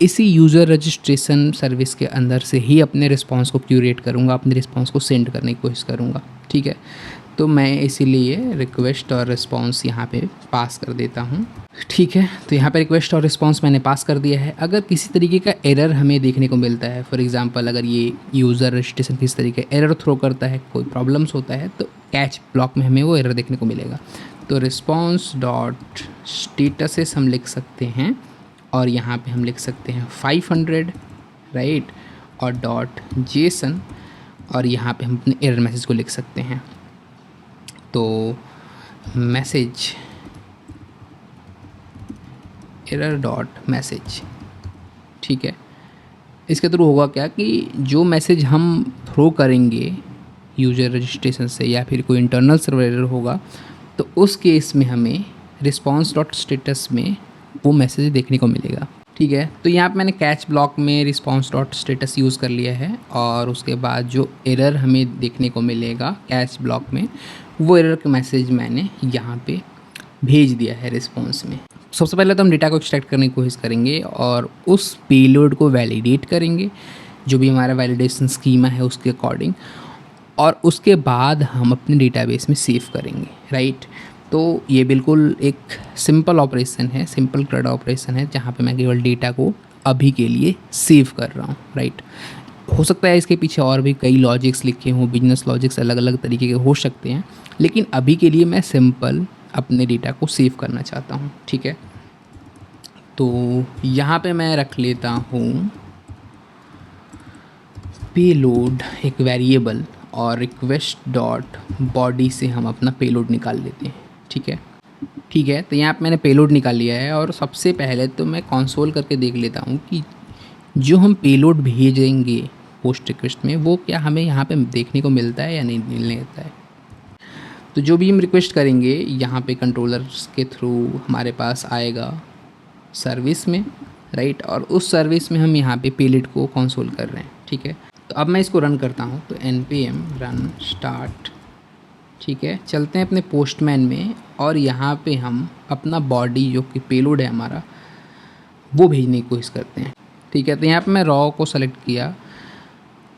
इसी यूज़र रजिस्ट्रेशन सर्विस के अंदर से ही अपने रिस्पॉन्स को क्यूरेट करूँगा, अपने रिस्पॉन्स को सेंड करने की कोशिश करूँगा, ठीक है। तो मैं इसीलिए रिक्वेस्ट और रिस्पॉन्स यहाँ पे पास कर देता हूँ, ठीक है। तो यहाँ पे रिक्वेस्ट और रिस्पॉन्स मैंने पास कर दिया है। अगर किसी तरीके का एरर हमें देखने को मिलता है, फॉर एग्जांपल अगर ये यूज़र रजिस्ट्रेशन किस तरीके एरर थ्रो करता है, कोई प्रॉब्लम्स होता है, तो कैच ब्लॉक में हमें वो एरर देखने को मिलेगा। तो रिस्पॉन्स डॉट स्टेटसेस हम लिख सकते हैं, और यहाँ पे हम लिख सकते हैं 500, राइट, और डॉट जेसन, और यहाँ पे हम अपने एरर मैसेज को लिख सकते हैं। तो मैसेज एरर डॉट मैसेज, ठीक है। इसके थ्रू होगा क्या कि जो मैसेज हम थ्रो करेंगे यूज़र रजिस्ट्रेशन से, या फिर कोई इंटरनल सर्वर एरर होगा, तो उस केस में हमें रिस्पॉन्स डॉट स्टेटस में वो मैसेज देखने को मिलेगा, ठीक है। तो यहाँ पे मैंने कैच ब्लॉक में रिस्पॉन्स डॉट स्टेटस यूज़ कर लिया है, और उसके बाद जो एरर हमें देखने को मिलेगा कैच ब्लॉक में, वो एरर का मैसेज मैंने यहाँ पे भेज दिया है रिस्पॉन्स में। सबसे पहले तो हम डेटा को एक्सट्रैक्ट करने की कोशिश करेंगे और उस पेलोड को वैलिडेट करेंगे। जो भी हमारा वैलिडेशन स्कीमा है उसके अकॉर्डिंग, और उसके बाद हम अपने डेटाबेस में सेव करेंगे, राइट। तो ये बिल्कुल एक सिंपल ऑपरेशन है, सिंपल CRUD ऑपरेशन है, जहाँ पे मैं केवल डेटा को अभी के लिए सेव कर रहा हूँ, राइट। हो सकता है इसके पीछे और भी कई लॉजिक्स लिखे हों, बिजनेस लॉजिक्स अलग अलग तरीके के हो सकते हैं, लेकिन अभी के लिए मैं सिंपल अपने डेटा को सेव करना चाहता हूँ, ठीक है। तो यहाँ पे मैं रख लेता हूँ पेलोड एक वेरिएबल, और रिक्वेस्ट डॉट बॉडी से हम अपना पेलोड निकाल लेते हैं, ठीक है। ठीक है, तो यहाँ पे मैंने पेलोड निकाल लिया है, और सबसे पहले तो मैं कंसोल करके देख लेता हूँ कि जो हम पेलोड भेजेंगे पोस्ट रिक्वेस्ट में वो क्या हमें यहाँ पे देखने को मिलता है या नहीं मिलता है। तो जो भी हम रिक्वेस्ट करेंगे यहाँ पे कंट्रोलर्स के थ्रू हमारे पास आएगा सर्विस में, राइट, और उस सर्विस में हम यहाँ पे पेलोड को कंसोल कर रहे हैं, ठीक है। तो अब मैं इसको रन करता हूँ, तो npm रन स्टार्ट, ठीक है। चलते हैं अपने पोस्टमैन में, और यहाँ पे हम अपना बॉडी जो कि पेलोड है हमारा वो भेजने की कोशिश करते हैं, ठीक है। तो यहाँ पे मैं रॉ को सेलेक्ट किया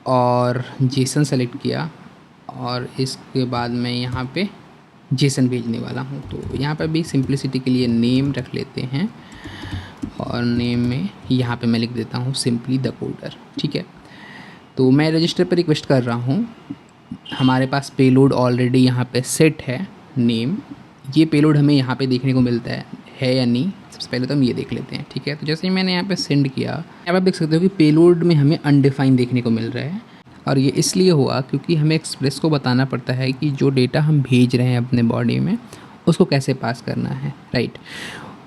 और जेसन सेलेक्ट किया, और इसके बाद मैं यहाँ पे जेसन भेजने वाला हूँ। तो यहाँ पे भी सिंप्लिसिटी के लिए नेम रख लेते हैं, और नेम में यहाँ पे मैं लिख देता हूँ सिंपली द कोडर, ठीक है। तो मैं रजिस्टर पर रिक्वेस्ट कर रहा हूँ, हमारे पास पेलोड ऑलरेडी यहाँ पे सेट है नेम, ये पेलोड हमें यहाँ पे देखने को मिलता है या नहीं, सबसे पहले तो हम ये देख लेते हैं, ठीक है। तो जैसे ही मैंने यहाँ पे सेंड किया, यहाँ पे आप देख सकते हो कि पेलोड में हमें अनडिफाइंड देखने को मिल रहा है, और ये इसलिए हुआ क्योंकि हमें एक्सप्रेस को बताना पड़ता है कि जो डेटा हम भेज रहे हैं अपने बॉडी में उसको कैसे पास करना है, राइट।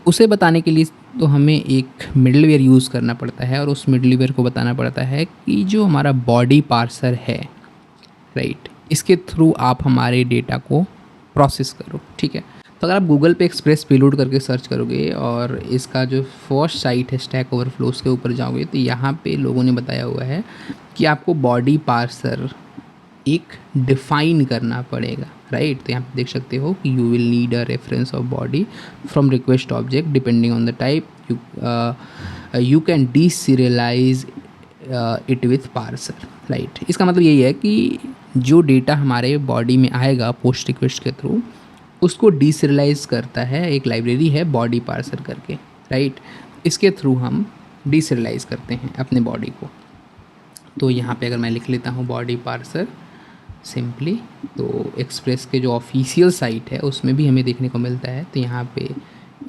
उसे बताने के लिए तो हमें एक मिडलवेयर यूज़ करना पड़ता है, और उस मिडलवेयर को बताना पड़ता है कि जो हमारा बॉडी पार्सर है, राइट, इसके थ्रू आप हमारे डेटा को प्रोसेस करो, ठीक है। तो अगर आप गूगल पे एक्सप्रेस पेलोड करके सर्च करोगे और इसका जो फर्स्ट साइट है स्टैक ओवरफ्लो के ऊपर जाओगे, तो यहाँ पे लोगों ने बताया हुआ है कि आपको बॉडी पार्सर एक डिफाइन करना पड़ेगा, राइट। तो यहाँ पे देख सकते हो कि you will need a reference of body from request object depending on the type, you can deserialise it with parser, right. इसका मतलब यही है कि जो डेटा हमारे बॉडी में आएगा पोस्ट रिक्वेस्ट के थ्रू, उसको डीसीरियलाइज करता है एक लाइब्रेरी है बॉडी पार्सर करके, राइट। इसके थ्रू हम डीसीरियलाइज करते हैं अपने बॉडी को। तो यहाँ पे अगर मैं लिख लेता हूँ बॉडी पार्सर सिंपली, तो एक्सप्रेस के जो ऑफिशियल साइट है उसमें भी हमें देखने को मिलता है। तो यहाँ पे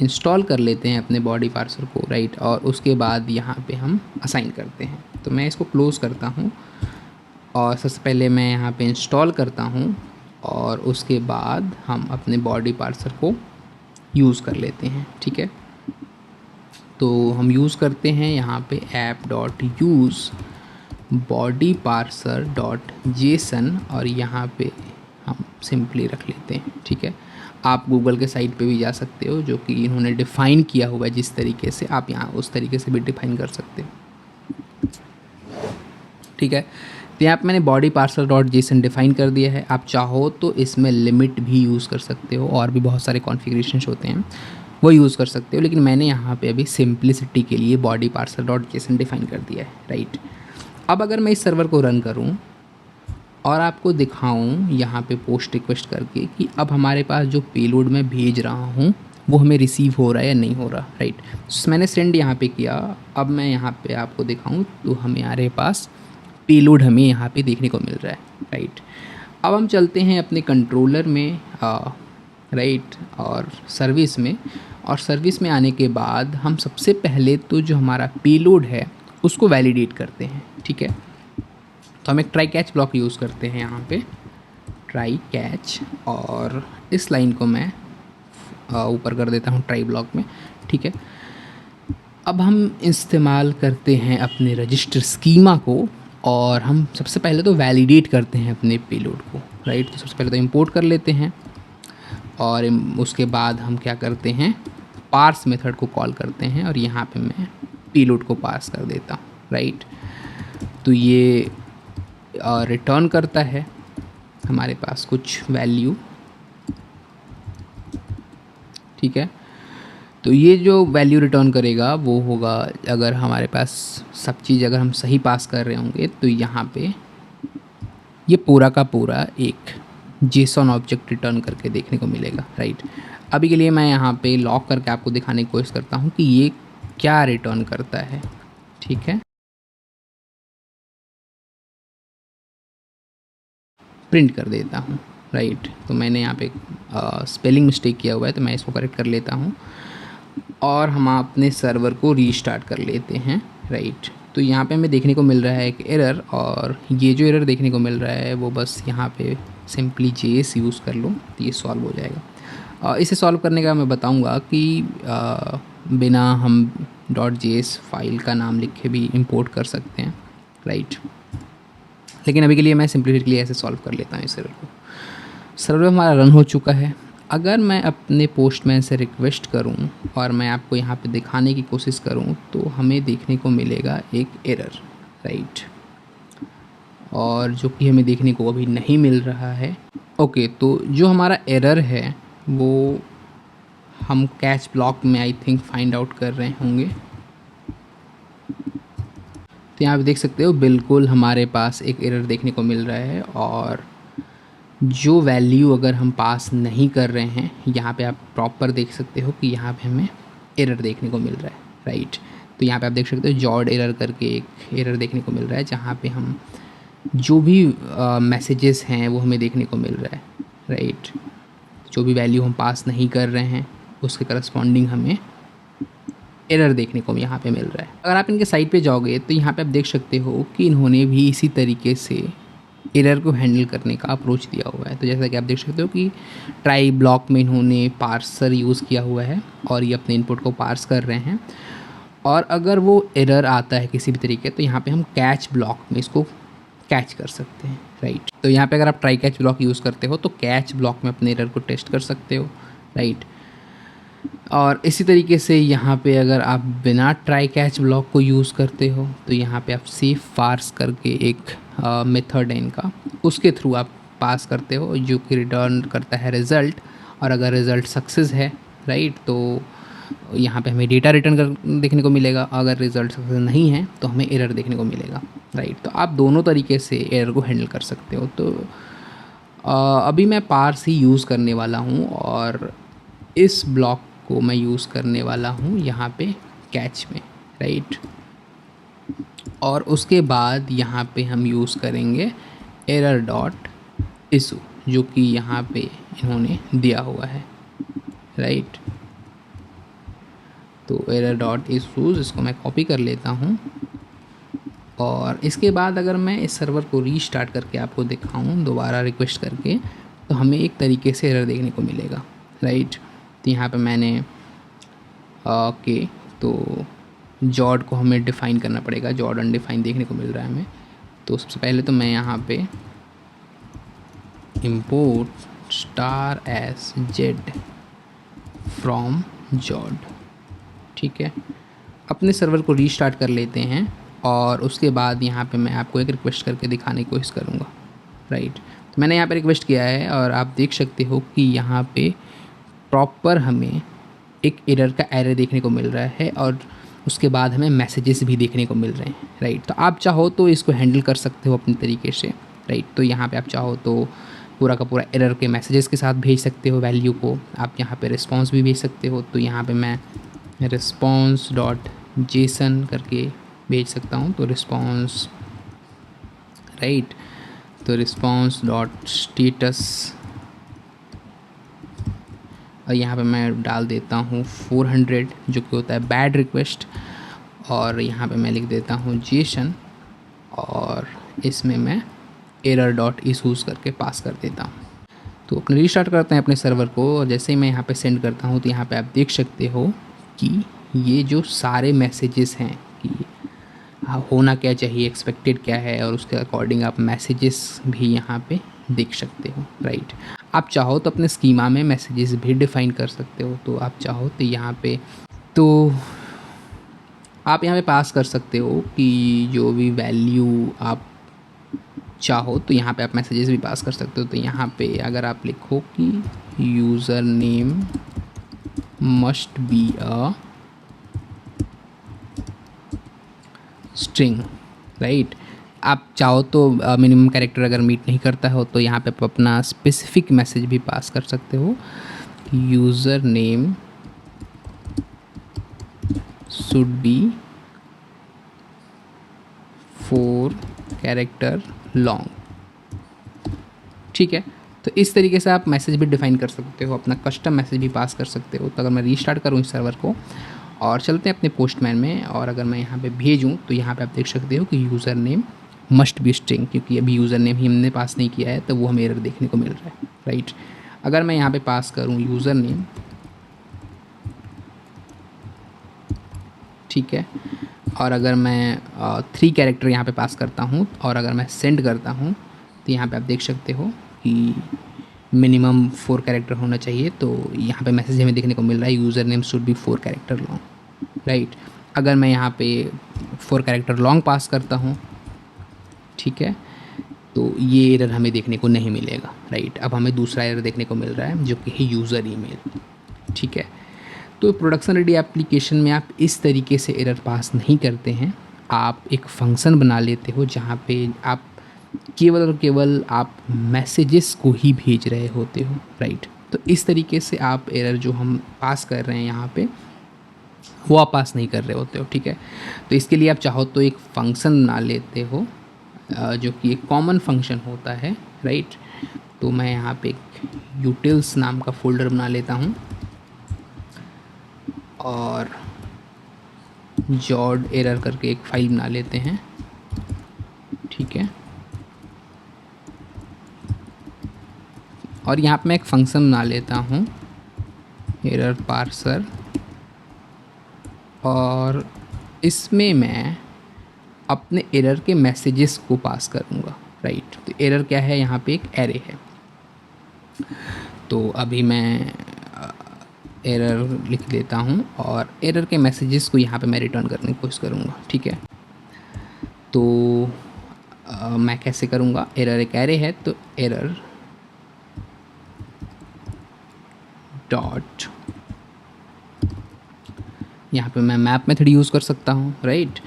इंस्टॉल कर लेते हैं अपने बॉडी पार्सर को, राइट, और उसके बाद यहाँ पे हम असाइन करते हैं। तो मैं इसको क्लोज़ करता हूँ, और सबसे पहले मैं यहाँ पे इंस्टॉल करता हूँ, और उसके बाद हम अपने बॉडी पार्सर को यूज़ कर लेते हैं, ठीक है। तो हम यूज़ करते हैं यहाँ पे app.use body parser dot JSON, और यहाँ पे हम सिंपली रख लेते हैं, ठीक है। आप गूगल के साइट पे भी जा सकते हो, जो कि इन्होंने डिफ़ाइन किया हुआ है जिस तरीके से, आप यहाँ उस तरीके से भी डिफ़ाइन कर सकते हो, ठीक है। तो यहाँ पे मैंने body parser dot JSON define कर दिया है। आप चाहो तो इसमें लिमिट भी यूज़ कर सकते हो, और भी बहुत सारे कॉन्फ़िगरेशंस होते हैं वो यूज़ कर सकते हो, लेकिन मैंने यहाँ पे अभी सिंप्लिसिटी के लिए body parser dot JSON define कर दिया है, राइट। अब अगर मैं इस सर्वर को रन करूं और आपको दिखाऊं यहाँ पे पोस्ट रिक्वेस्ट करके कि अब हमारे पास जो पेलोड मैं भेज रहा हूँ वो हमें रिसीव हो रहा है या नहीं हो रहा, राइट। मैंने सेंड यहाँ पे किया, अब मैं यहाँ पे आपको दिखाऊं तो हमारे पास पेलोड हमें यहाँ पे देखने को मिल रहा है, राइट। अब हम चलते हैं अपने कंट्रोलर में, राइट, और सर्विस में, और सर्विस में आने के बाद हम सबसे पहले तो जो हमारा पेलोड है उसको वैलिडेट करते हैं, ठीक है। तो हम एक ट्राई कैच ब्लॉक यूज़ करते हैं यहाँ पे, ट्राई कैच, और इस लाइन को मैं ऊपर कर देता हूँ ट्राई ब्लॉक में, ठीक है। अब हम इस्तेमाल करते हैं अपने रजिस्टर स्कीमा को, और हम सबसे पहले तो वैलिडेट करते हैं अपने पेलोड को, राइट। तो सबसे पहले तो इंपोर्ट कर लेते हैं, और उसके बाद हम क्या करते हैं, पार्स मेथड को कॉल करते हैं, और यहाँ पे मैं पेलोड को पास कर देता हूँ, राइट। तो ये रिटर्न करता है हमारे पास कुछ वैल्यू, ठीक है। तो ये जो वैल्यू रिटर्न करेगा वो होगा, अगर हमारे पास सब चीज़ अगर हम सही पास कर रहे होंगे तो यहाँ पे ये पूरा का पूरा एक जेसन ऑब्जेक्ट रिटर्न करके देखने को मिलेगा, राइट। अभी के लिए मैं यहाँ पे लॉक करके आपको दिखाने की कोशिश करता हूँ कि ये क्या रिटर्न करता है, ठीक है। प्रिंट कर देता हूँ, राइट। तो मैंने यहाँ पे स्पेलिंग मिस्टेक किया हुआ है तो मैं इसको करेक्ट कर लेता हूँ और हम अपने सर्वर को रीस्टार्ट कर लेते हैं, राइट। तो यहाँ पे हमें देखने को मिल रहा है एक एरर, और ये जो एरर देखने को मिल रहा है वो बस यहाँ पे सिंपली JS यूज़ कर लो तो ये सॉल्व हो जाएगा। इसे सॉल्व करने का मैं बताऊँगा कि बिना हम .js फाइल का नाम लिख के भी इंपोर्ट कर सकते हैं, राइट। लेकिन अभी के लिए मैं सिंपलिफिकली ऐसे सॉल्व कर लेता हूँ इस एरर को। सर्वर हमारा रन हो चुका है। अगर मैं अपने पोस्टमैन से रिक्वेस्ट करूं और मैं आपको यहाँ पे दिखाने की कोशिश करूं तो हमें देखने को मिलेगा एक एरर, राइट, और जो कि हमें देखने को अभी नहीं मिल रहा है। ओके, तो जो हमारा एरर है वो हम कैच ब्लॉक में आई थिंक फाइंड आउट कर रहे होंगे। तो यहाँ पे देख सकते हो बिल्कुल हमारे पास एक एरर देखने को मिल रहा है, और जो वैल्यू अगर हम पास नहीं कर रहे हैं, यहाँ पे आप प्रॉपर देख सकते हो कि यहाँ पे हमें एरर देखने को मिल रहा है, राइट। तो यहाँ पे आप देख सकते हो जॉड एरर करके एक एरर देखने को मिल रहा है, जहाँ पे हम जो भी मैसेजेस हैं वो हमें देखने को मिल रहा है, राइट। जो भी वैल्यू हम पास नहीं कर रहे हैं उसके करस्पॉन्डिंग हमें एरर देखने को यहाँ पे मिल रहा है। अगर आप इनके साइट पे जाओगे तो यहाँ पे आप देख सकते हो कि इन्होंने भी इसी तरीके से एरर को हैंडल करने का अप्रोच दिया हुआ है। तो जैसा कि आप देख सकते हो कि ट्राई ब्लॉक में इन्होंने पार्सर यूज़ किया हुआ है और ये अपने इनपुट को पार्स कर रहे हैं, और अगर वो एरर आता है किसी भी तरीके तो यहाँ पे हम कैच ब्लॉक में इसको कैच कर सकते हैं, राइट। तो यहाँ पे अगर आप ट्राई कैच ब्लॉक यूज़ करते हो तो कैच ब्लॉक में अपने एरर को टेस्ट कर सकते हो, राइट। और इसी तरीके से यहाँ पे अगर आप बिना ट्राई कैच ब्लॉक को यूज़ करते हो तो यहाँ पे आप सेफ पार्स करके एक मेथड है इनका, उसके थ्रू आप पास करते हो जो कि रिटर्न करता है रिज़ल्ट। और अगर रिज़ल्ट सक्सेस है, राइट, तो यहाँ पे हमें डेटा रिटर्न कर देखने को मिलेगा। अगर रिज़ल्ट सक्सेस नहीं है तो हमें एरर देखने को मिलेगा, राइट। तो आप दोनों तरीके से एरर को हैंडल कर सकते हो। तो अभी मैं पार्स ही यूज़ करने वाला हूँ और इस ब्लॉक को मैं यूज़ करने वाला हूँ यहाँ पे कैच में, राइट। और उसके बाद यहाँ पे हम यूज़ करेंगे एरर डॉट इशू, जो कि यहाँ पे इन्होंने दिया हुआ है, राइट। तो एरर डॉट इशूज़ इसको मैं कॉपी कर लेता हूँ, और इसके बाद अगर मैं इस सर्वर को रीस्टार्ट करके आपको दिखाऊँ दोबारा रिक्वेस्ट करके तो हमें एक तरीके से एरर देखने को मिलेगा, राइट। तो यहाँ पे मैंने ओके, तो जॉड को हमें डिफ़ाइन करना पड़ेगा, जॉड अनडिफाइन देखने को मिल रहा है हमें। तो सबसे पहले तो मैं यहाँ पे import star S Z from jawed, ठीक है। अपने सर्वर को रीस्टार्ट कर लेते हैं और उसके बाद यहाँ पे मैं आपको एक रिक्वेस्ट करके दिखाने की कोशिश करूँगा, राइट। तो मैंने यहाँ पे रिक्वेस्ट किया है और आप देख सकते हो कि यहाँ पे प्रॉपर हमें एक एरर का एरर देखने को मिल रहा है, और उसके बाद हमें मैसेजेस भी देखने को मिल रहे हैं, राइट। तो आप चाहो तो इसको हैंडल कर सकते हो अपने तरीके से, राइट। तो यहाँ पे आप चाहो तो पूरा का पूरा एरर के मैसेजेस के साथ भेज सकते हो वैल्यू को, आप यहाँ पे रिस्पॉन्स भी भेज सकते हो। तो यहाँ पे मैं रिस्पॉन्स डॉट जेसन करके भेज सकता हूँ, तो रिस्पॉन्स, राइट। तो रिस्पॉन्स डॉट स्टेटस, और यहाँ पे मैं डाल देता हूँ 400 जो कि होता है बैड रिक्वेस्ट, और यहाँ पे मैं लिख देता हूँ जेसन, और इसमें मैं एरर डॉट इशूज़ करके पास कर देता हूँ। तो अपने रीस्टार्ट करते हैं अपने सर्वर को, और जैसे ही मैं यहाँ पे सेंड करता हूँ तो यहाँ पे आप देख सकते हो कि ये जो सारे मैसेजेस हैं कि होना क्या चाहिए, एक्सपेक्टेड क्या है, और उसके अकॉर्डिंग आप मैसेजेस भी यहाँ पे देख सकते हो, राइट। आप चाहो तो अपने स्कीमा में मैसेजेस भी डिफ़ाइन कर सकते हो। तो आप चाहो तो यहाँ पे आप यहाँ पे पास कर सकते हो कि जो भी वैल्यू आप चाहो, तो यहाँ पे आप मैसेजेस भी पास कर सकते हो। तो यहाँ पे अगर आप लिखो कि user name must be a string, right. आप चाहो तो मिनिमम कैरेक्टर अगर मीट नहीं करता हो तो यहाँ पे आप अपना स्पेसिफिक मैसेज भी पास कर सकते हो। User name should be 4 character long, ठीक है। तो इस तरीके से आप मैसेज भी डिफाइन कर सकते हो, अपना कस्टम मैसेज भी पास कर सकते हो। तो अगर मैं रीस्टार्ट करूँ इस सर्वर को और चलते हैं अपने पोस्टमैन में, और अगर मैं यहाँ पे भेजूँ तो यहाँ पे आप देख सकते हो कि user name must be string, क्योंकि अभी यूज़र नेम ही हमने पास नहीं किया है तो वो हमें एरर देखने को मिल रहा है, राइट। अगर मैं यहाँ पे पास करूँ यूज़र नेम, ठीक है, और अगर मैं 3 कैरेक्टर यहाँ पे पास करता हूँ और अगर मैं सेंड करता हूँ तो यहाँ पे आप देख सकते हो कि मिनिमम 4 कैरेक्टर होना चाहिए। तो यहाँ पे मैसेज हमें देखने को मिल रहा है user name should be 4 character long, right. अगर मैं यहाँ पे 4 कैरेक्टर लॉन्ग पास करता हूँ, ठीक है, तो ये एरर हमें देखने को नहीं मिलेगा, राइट। अब हमें दूसरा एरर देखने को मिल रहा है जो कि है यूज़र ईमेल, ठीक है। तो प्रोडक्शन रेडी एप्लीकेशन में आप इस तरीके से एरर पास नहीं करते हैं, आप एक फंक्शन बना लेते हो जहाँ पे आप केवल और केवल आप मैसेजेस को ही भेज रहे होते हो, राइट। तो इस तरीके से आप एरर जो हम पास कर रहे हैं यहाँ पे वो आप पास नहीं कर रहे होते हो, ठीक है। तो इसके लिए आप चाहो तो एक फंक्शन बना लेते हो जो कि एक कॉमन फंक्शन होता है, राइट। तो मैं यहाँ पे एक यूटिल्स नाम का फोल्डर बना लेता हूँ और जॉड एरर करके एक फाइल बना लेते हैं, ठीक है। और यहाँ पे मैं एक फंक्शन बना लेता हूँ एरर पार्सर, और इसमें मैं अपने एरर के मैसेजेस को पास करूँगा, राइट। तो एरर क्या है, यहाँ पे एक एरे है। तो अभी मैं एरर लिख देता हूँ और एरर के मैसेजेस को यहाँ पे मैं रिटर्न करने की कोशिश करूँगा, ठीक है। तो मैं कैसे करूँगा, एरर एक एरे है तो एरर डॉट, यहाँ पे मैं मैप मेथड यूज़ कर सकता हूँ, राइट।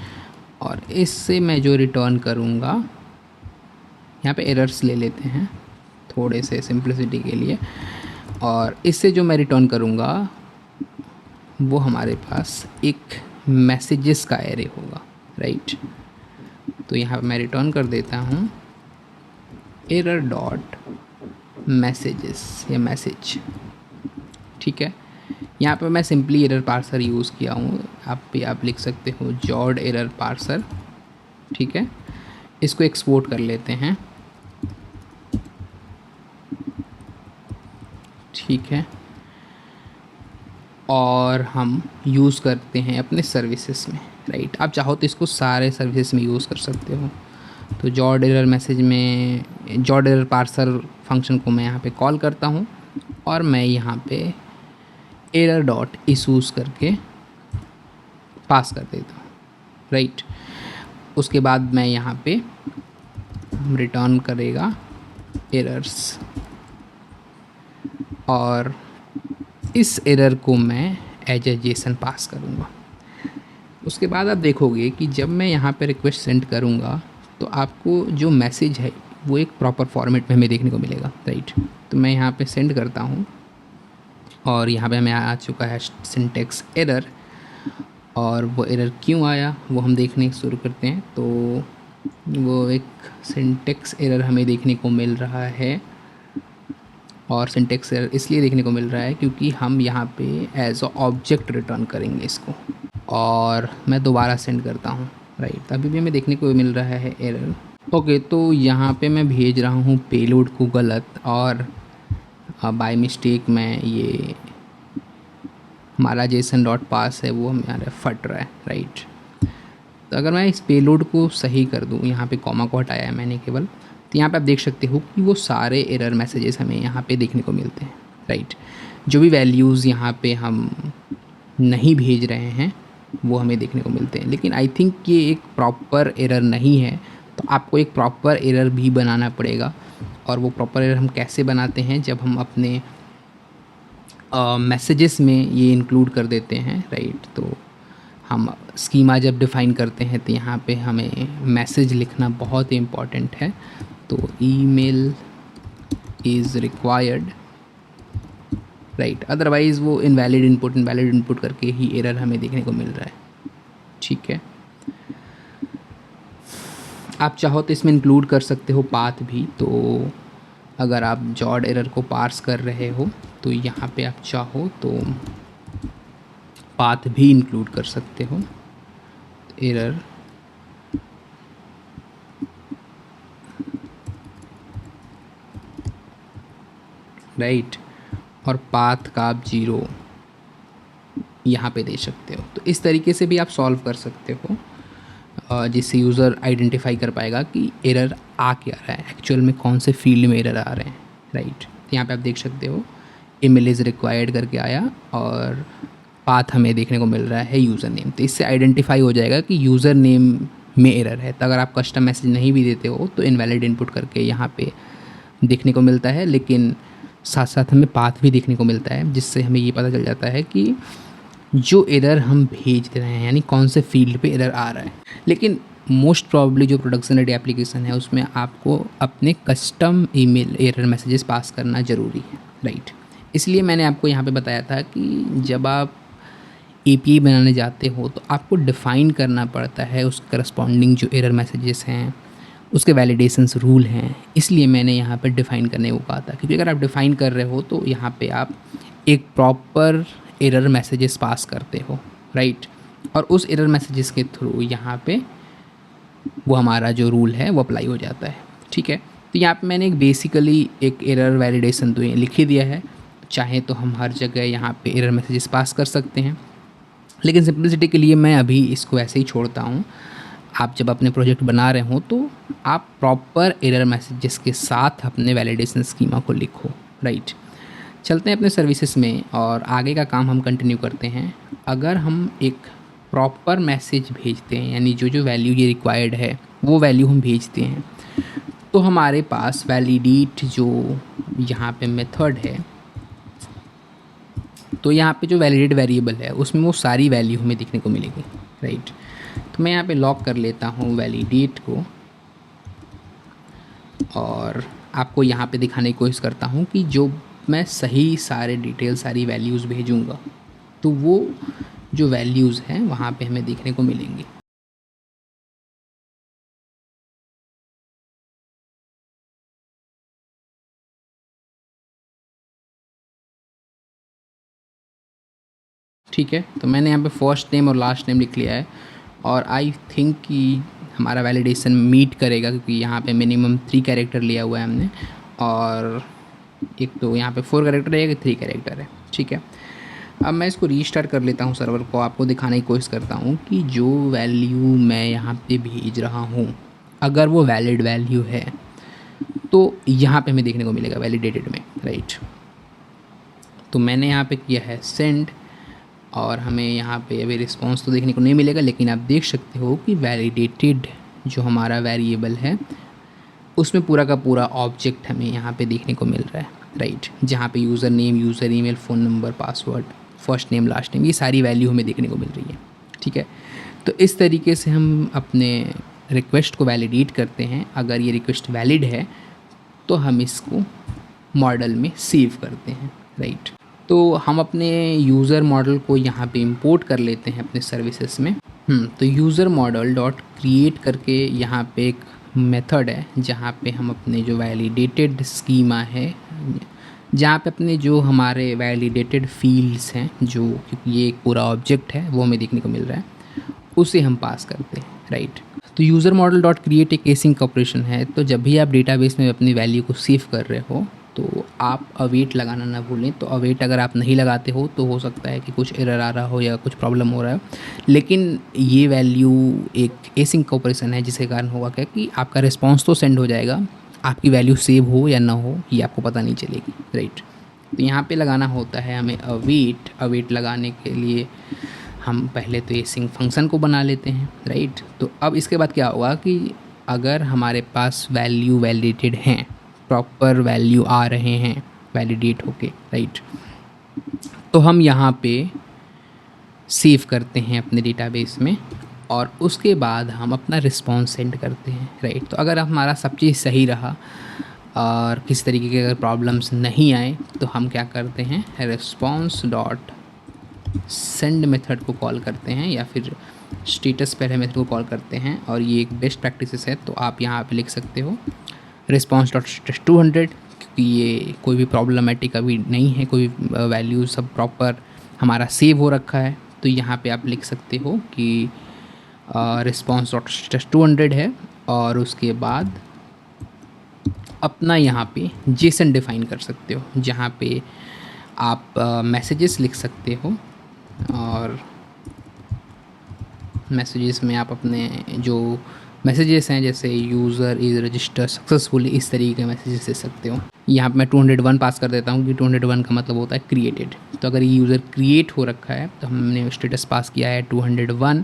और इससे मैं जो रिटर्न करूँगा, यहाँ पे एरर्स ले लेते हैं थोड़े से सिंप्लिसिटी के लिए, और इससे जो मैं रिटर्न करूँगा वो हमारे पास एक मैसेजेस का एरे होगा, राइट। तो यहाँ पे मैं रिटर्न कर देता हूँ एरर डॉट मैसेजेस या मैसेज, ठीक है। यहाँ पे मैं सिंपली एरर पार्सर यूज़ किया हूँ, आप लिख सकते हो जॉड एरर पार्सर, ठीक है। इसको एक्सपोर्ट कर लेते हैं, ठीक है, और हम यूज़ करते हैं अपने सर्विसेज में, राइट। आप चाहो तो इसको सारे सर्विसेज में यूज़ कर सकते हो। तो जॉड एरर मैसेज में जॉड एरर पार्सर फंक्शन को मैं यहाँ पे कॉल करता हूँ और मैं यहाँ पे एरर डॉट इशूज़ करके पास कर देता हूँ, राइट। उसके बाद मैं यहाँ पे रिटर्न करेगा एरर्स, और इस एरर को मैं एज ए जेसन पास करूँगा। उसके बाद आप देखोगे कि जब मैं यहाँ पे रिक्वेस्ट सेंड करूँगा तो आपको जो मैसेज है वो एक प्रॉपर फॉर्मेट में हमें देखने को मिलेगा, राइट। तो मैं यहाँ पे सेंड करता हूँ और यहाँ पे हमें आ चुका है सिंटेक्स एरर, और वो एरर क्यों आया वो हम देखने शुरू करते हैं। तो वो एक सिंटेक्स एरर हमें देखने को मिल रहा है, और सिंटेक्स एरर इसलिए देखने को मिल रहा है क्योंकि हम यहाँ पे एज अ ऑब्जेक्ट रिटर्न करेंगे इसको, और मैं दोबारा सेंड करता हूँ, राइट। अभी भी हमें देखने को मिल रहा है एरर, ओके। तो यहाँ पे मैं भेज रहा हूँ पेलोड को गलत, और बाय मिस्टेक मैं ये हमारा जेसन डॉट पास है वो हमारा फट रहा है, राइट। तो अगर मैं इस पेलोड को सही कर दूँ, यहाँ पे कॉमा को हटाया है मैंने केवल, तो यहाँ पे आप देख सकते हो कि वो सारे एरर मैसेजेस हमें यहाँ पे देखने को मिलते हैं, राइट। जो भी वैल्यूज़ यहाँ पे हम नहीं भेज रहे हैं वो हमें देखने को मिलते हैं। लेकिन आई थिंक ये एक प्रॉपर एरर नहीं है, तो आपको एक प्रॉपर एरर भी बनाना पड़ेगा। और वो प्रॉपर एरर हम कैसे बनाते हैं, जब हम अपने मैसेजेस में ये इंक्लूड कर देते हैं, राइट। तो हम स्कीमा जब डिफ़ाइन करते हैं तो यहाँ पे हमें मैसेज लिखना बहुत ही इम्पॉर्टेंट है। तो email is required, right, otherwise वो इनवैलिड इनपुट करके ही एरर हमें देखने को मिल रहा है, ठीक है। आप चाहो तो इसमें इंक्लूड कर सकते हो पाथ भी। तो अगर आप जॉड एरर को पार्स कर रहे हो तो यहाँ पे आप चाहो तो पाथ भी इंक्लूड कर सकते हो। एरर राइट, और पाथ का आप 0 यहाँ पे दे सकते हो। तो इस तरीके से भी आप सॉल्व कर सकते हो, जिससे यूज़र आइडेंटिफाई कर पाएगा कि एरर आ क्या रहा है, एक्चुअल में कौन से फील्ड में एरर आ रहे हैं, राइट। यहाँ पे आप देख सकते हो ईमेल इज़ रिक्वायर्ड करके आया और पाथ हमें देखने को मिल रहा है यूज़र नेम। तो इससे आइडेंटिफाई हो जाएगा कि यूज़र नेम में एरर है। तो अगर आप कस्टम मैसेज नहीं भी देते हो तो इनवैलिड इनपुट करके यहाँ पे देखने को मिलता है, लेकिन साथ साथ हमें पाथ भी देखने को मिलता है, जिससे हमें ये पता चल जाता है कि जो एरर हम भेज रहे हैं यानी कौन से फील्ड पे एरर आ रहा है। लेकिन मोस्ट प्रॉब्ली जो प्रोडक्शन रेडी एप्लीकेशन है उसमें आपको अपने कस्टम ईमेल एरर मैसेजेस पास करना ज़रूरी है, राइट। इसलिए मैंने आपको यहाँ पे बताया था कि जब आप एपीआई बनाने जाते हो तो आपको डिफ़ाइन करना पड़ता है उस करस्पॉन्डिंग जो एरर मैसेजेस हैं, उसके वैलिडेशंस रूल हैं। इसलिए मैंने यहाँ पर डिफ़ाइन करने को कहा था, क्योंकि अगर आप डिफ़ाइन कर रहे हो तो यहाँ पे आप एक प्रॉपर एरर मैसेजेस पास करते हो, राइट। और उस एरर मैसेजेस के थ्रू यहाँ पे वो हमारा जो रूल है वो अप्लाई हो जाता है, ठीक है। तो यहाँ पे मैंने एक बेसिकली एक एरर वैलिडेशन तो ये लिख ही दिया है। चाहे तो हम हर जगह यहाँ पे एरर मैसेजेस पास कर सकते हैं, लेकिन सिंपलिसिटी के लिए मैं अभी इसको ऐसे ही छोड़ता हूँ। आप जब अपने प्रोजेक्ट बना रहे हो तो आप प्रॉपर एरर मैसेजेस के साथ अपने वैलिडेशन स्कीमा को लिखो, राइट। चलते हैं अपने सर्विसेज में और आगे का काम हम कंटिन्यू करते हैं। अगर हम एक प्रॉपर मैसेज भेजते हैं यानी जो जो वैल्यू ये रिक्वायर्ड है वो वैल्यू हम भेजते हैं, तो हमारे पास वैलिडेट जो यहाँ पे मेथड है, तो यहाँ पे जो वैलिडेट वेरिएबल है उसमें वो सारी वैल्यू हमें देखने को मिलेगी, राइट। तो मैं यहाँ पे लॉक कर लेता हूँ वैलिडेट को और आपको यहाँ पे दिखाने की कोशिश करता हूँ कि जो मैं सही सारे डिटेल सारी वैल्यूज़ भेजूँगा तो वो जो वैल्यूज़ हैं वहाँ पे हमें देखने को मिलेंगी। ठीक है, तो मैंने यहाँ पे फर्स्ट नेम और लास्ट नेम लिख लिया है और आई थिंक कि हमारा वैलिडेशन मीट करेगा, क्योंकि यहाँ पे मिनिमम 3 कैरेक्टर लिया हुआ है हमने और एक तो यहाँ पे 4 कैरेक्टर है, एक 3 कैरेक्टर है, ठीक है। अब मैं इसको रीस्टार्ट कर लेता हूँ सर्वर को, आपको दिखाने की कोशिश करता हूँ कि जो वैल्यू मैं यहाँ पे भेज रहा हूँ अगर वो वैलिड वैल्यू है तो यहाँ पे हमें देखने को मिलेगा वैलिडेटेड में, राइट। तो मैंने यहाँ पे किया है सेंड और हमें यहाँ पे अभी रिस्पॉन्स तो देखने को नहीं मिलेगा, लेकिन आप देख सकते हो कि वैलिडेटेड जो हमारा वेरिएबल है उसमें पूरा का पूरा ऑब्जेक्ट हमें यहाँ पे देखने को मिल रहा है, राइट। जहाँ पे user name, user email, phone number, password, first name, last name, ये सारी वैल्यू हमें देखने को मिल रही है, ठीक है। तो इस तरीके से हम अपने रिक्वेस्ट को वैलिडेट करते हैं। अगर ये रिक्वेस्ट वैलिड है तो हम इसको मॉडल में सेव करते हैं, राइट। तो हम अपने यूज़र मॉडल को यहाँ पे इंपोर्ट कर लेते हैं अपने सर्विसेज में। तो यूज़र मॉडल डॉट क्रिएट करके यहाँ पे एक मेथड है जहाँ पे हम अपने जो वैलिडेटेड स्कीमा है, जहाँ पे अपने जो हमारे वैलिडेटेड फील्ड्स हैं, जो क्योंकि ये एक पूरा ऑब्जेक्ट है वो हमें देखने को मिल रहा है, उसे हम पास करते हैं, राइट। तो यूज़र मॉडल डॉट क्रिएट एक एसिंक ऑपरेशन है। तो जब भी आप डेटाबेस में अपनी वैल्यू को सेव कर रहे हो तो आप अवेट लगाना ना भूलें। तो अवेट अगर आप नहीं लगाते हो तो हो सकता है कि कुछ एरर आ रहा हो या कुछ प्रॉब्लम हो रहा है, लेकिन ये वैल्यू एक एसिंक ऑपरेशन है जिसके कारण होगा क्या कि आपका रिस्पॉन्स तो सेंड हो जाएगा, आपकी वैल्यू सेव हो या ना हो ये आपको पता नहीं चलेगी, राइट। तो यहाँ पे लगाना होता है हमें अवेट। अवेट लगाने के लिए हम पहले तो एसिंक फंक्शन को बना लेते हैं, राइट। तो अब इसके बाद क्या होगा कि अगर हमारे पास वैल्यू वैलिडेटेड हैं, प्रॉपर वैल्यू आ रहे हैं वैलिडेट होके, राइट, तो हम यहाँ पे सेव करते हैं अपने डेटाबेस में और उसके बाद हम अपना रिस्पॉन्स सेंड करते हैं, राइट। तो अगर हमारा सब चीज़ सही रहा और किसी तरीके के अगर प्रॉब्लम्स नहीं आए तो हम क्या करते हैं, रिस्पॉन्स डॉट सेंड मेथड को कॉल करते हैं या फिर स्टेटस पहले मेथड को कॉल करते हैं। और ये एक बेस्ट प्रैक्टिस है, तो आप यहाँ पे लिख सकते हो रिस्पॉन्स डॉट स्टेटस 200, क्योंकि ये कोई भी प्रॉब्लमेटिक अभी नहीं है, कोई वैल्यू सब प्रॉपर हमारा सेव हो रखा है। तो यहाँ पे आप लिख सकते हो कि रिस्पॉन्स डॉट स्टेटस 200 है और उसके बाद अपना यहाँ पे जेसन डिफ़ाइन कर सकते हो, जहाँ पे आप मैसेजेस लिख सकते हो और मैसेजेस में आप अपने जो मैसेजेस हैं जैसे यूज़र इज़ रजिस्टर सक्सेसफुली, इस तरीके के मैसेजेस दे सकते हो। यहाँ पे मैं 201 पास कर देता हूँ कि 201 का मतलब होता है क्रिएटेड। तो अगर ये यूज़र क्रिएट हो रखा है तो हमने स्टेटस पास किया है 201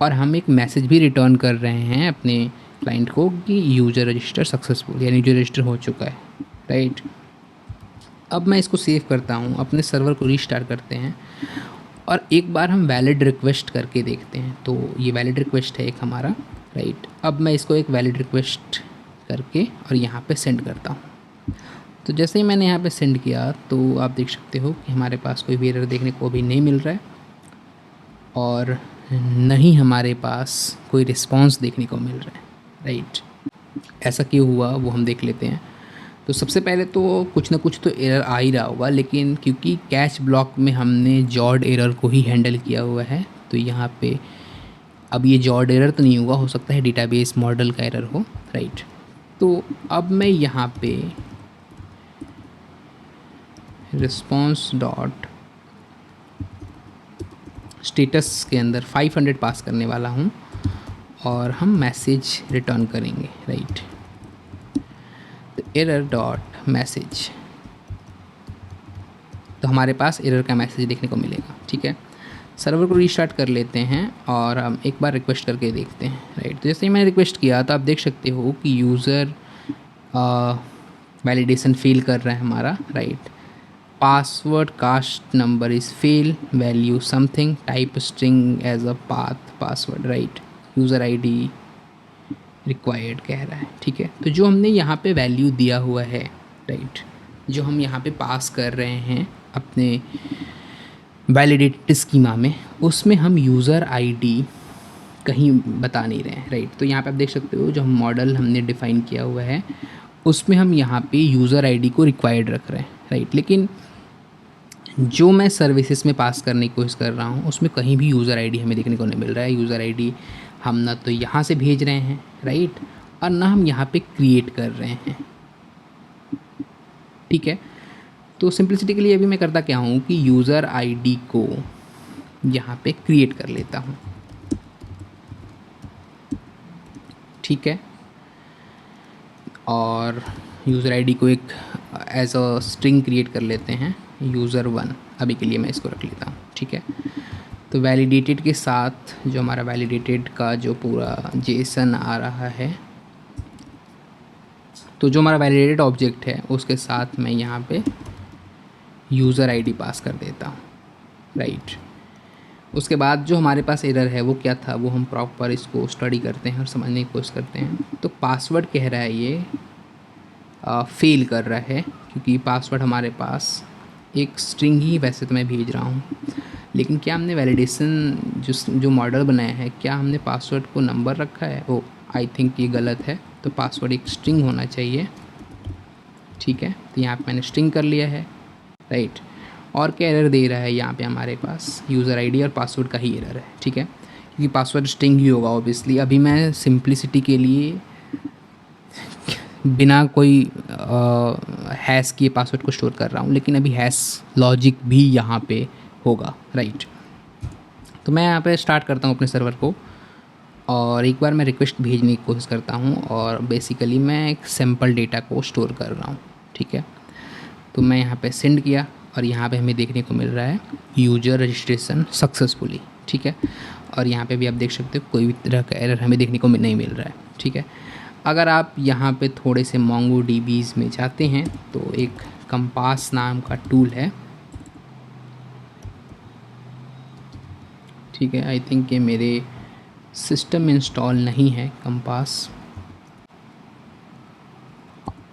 और हम एक मैसेज भी रिटर्न कर रहे हैं अपने क्लाइंट को कि यूज़र रजिस्टर सक्सेसफुल, यानी यूज़र रजिस्टर हो चुका है, राइट। अब मैं इसको सेव करता हूँ, अपने सर्वर को रीस्टार्ट करते हैं और एक बार हम वैलिड रिक्वेस्ट करके देखते हैं। तो ये वैलिड रिक्वेस्ट है एक हमारा, राइट। अब मैं इसको एक वैलिड रिक्वेस्ट करके और यहाँ पे सेंड करता हूँ। तो जैसे ही मैंने यहाँ पे सेंड किया तो आप देख सकते हो कि हमारे पास कोई भी एरर देखने को अभी नहीं मिल रहा है और न ही हमारे पास कोई रिस्पॉन्स देखने को मिल रहा है, राइट। ऐसा क्यों हुआ वो हम देख लेते हैं। तो सबसे पहले तो कुछ ना कुछ तो एरर आ ही रहा होगा, लेकिन क्योंकि कैच ब्लॉक में हमने जॉड एरर को ही हैंडल किया हुआ है तो यहाँ पे अब ये जॉड एरर तो नहीं हुआ, हो सकता है डेटाबेस मॉडल का एरर हो, राइट। तो अब मैं यहाँ पे रिस्पॉन्स डॉट स्टेटस के अंदर 500 पास करने वाला हूँ और हम मैसेज रिटर्न करेंगे, राइट। तो एरर डॉट मैसेज, तो हमारे पास एरर का मैसेज देखने को मिलेगा, ठीक है। सर्वर को रीस्टार्ट कर लेते हैं और हम एक बार रिक्वेस्ट करके देखते हैं, राइट। तो जैसे ही मैंने रिक्वेस्ट किया तो आप देख सकते हो कि यूज़र वैलिडेशन फेल कर रहा है हमारा, right. Password const number is fail, value something, type string as a path password, right. User ID required कह रहा है, ठीक है। तो जो हमने यहाँ पे वैल्यू दिया हुआ है, राइट, जो हम यहाँ पे पास कर रहे हैं अपने वैलिडेटेड स्कीमा में, उसमें हम यूज़र आईडी कहीं बता नहीं रहे हैं, राइट। तो यहाँ पे आप देख सकते हो जो हम मॉडल हमने डिफ़ाइन किया हुआ है उसमें हम यहाँ पे यूज़र आईडी को रिक्वायर्ड रख रहे हैं, राइट। लेकिन जो मैं सर्विसेज में पास करने की कोशिश कर रहा हूँ उसमें कहीं भी यूज़र आईडी हमें देखने को नहीं मिल रहा है। यूज़र आईडी हम ना तो यहाँ से भेज रहे हैं, राइट, और ना हम यहाँ पे क्रिएट कर रहे हैं, ठीक है। तो सिंपलिसिटी के लिए अभी मैं करता क्या हूँ कि यूज़र आईडी को यहाँ पे क्रिएट कर लेता हूँ, ठीक है। और यूज़र आईडी को एक एज अ स्ट्रिंग क्रिएट कर लेते हैं, यूज़र1, अभी के लिए मैं इसको रख लेता हूँ, ठीक है। तो वैलिडेटेड के साथ जो हमारा वैलिडेटेड का जो पूरा जेसन आ रहा है, तो जो हमारा वैलिडेटेड ऑब्जेक्ट है उसके साथ मैं यहाँ पे यूज़र आईडी पास कर देता हूँ, राइट। उसके बाद जो हमारे पास एरर है वो क्या था, वो हम प्रॉपर इसको स्टडी करते हैं और समझने की कोशिश करते हैं। तो पासवर्ड कह रहा है ये फेल कर रहा है, क्योंकि पासवर्ड हमारे पास एक स्ट्रिंग ही वैसे तो मैं भेज रहा हूँ, लेकिन क्या हमने वैलिडेशन जो मॉडल बनाया है, क्या हमने पासवर्ड को नंबर रखा है? ओ आई थिंक ये गलत है। तो पासवर्ड एक स्ट्रिंग होना चाहिए, ठीक है। तो यहाँ पे मैंने स्ट्रिंग कर लिया है, राइट। और क्या एरर दे रहा है यहाँ पे हमारे पास, यूज़र आईडी और पासवर्ड का ही एरर है, ठीक है, क्योंकि पासवर्ड स्ट्रिंग ही होगा ऑब्वियसली। अभी मैं सिंप्लिसिटी के लिए बिना कोई हैश किए पासवर्ड को स्टोर कर रहा हूँ, लेकिन अभी हैश लॉजिक भी यहाँ पे होगा, राइट। तो मैं यहाँ पे स्टार्ट करता हूँ अपने सर्वर को और एक बार मैं रिक्वेस्ट भेजने की कोशिश करता हूँ और बेसिकली मैं एक सैम्पल डेटा को स्टोर कर रहा हूँ, ठीक है। तो मैं यहाँ पे सेंड किया और यहाँ पे हमें देखने को मिल रहा है यूजर रजिस्ट्रेशन सक्सेसफुली, ठीक है। और यहाँ पे भी आप देख सकते हो कोई भी तरह का एरर हमें देखने को नहीं मिल रहा है, ठीक है। अगर आप यहाँ पे थोड़े से MongoDBs में जाते हैं तो एक कंपास नाम का टूल है, ठीक है, आई थिंक ये मेरे सिस्टम में इंस्टॉल नहीं है कंपास।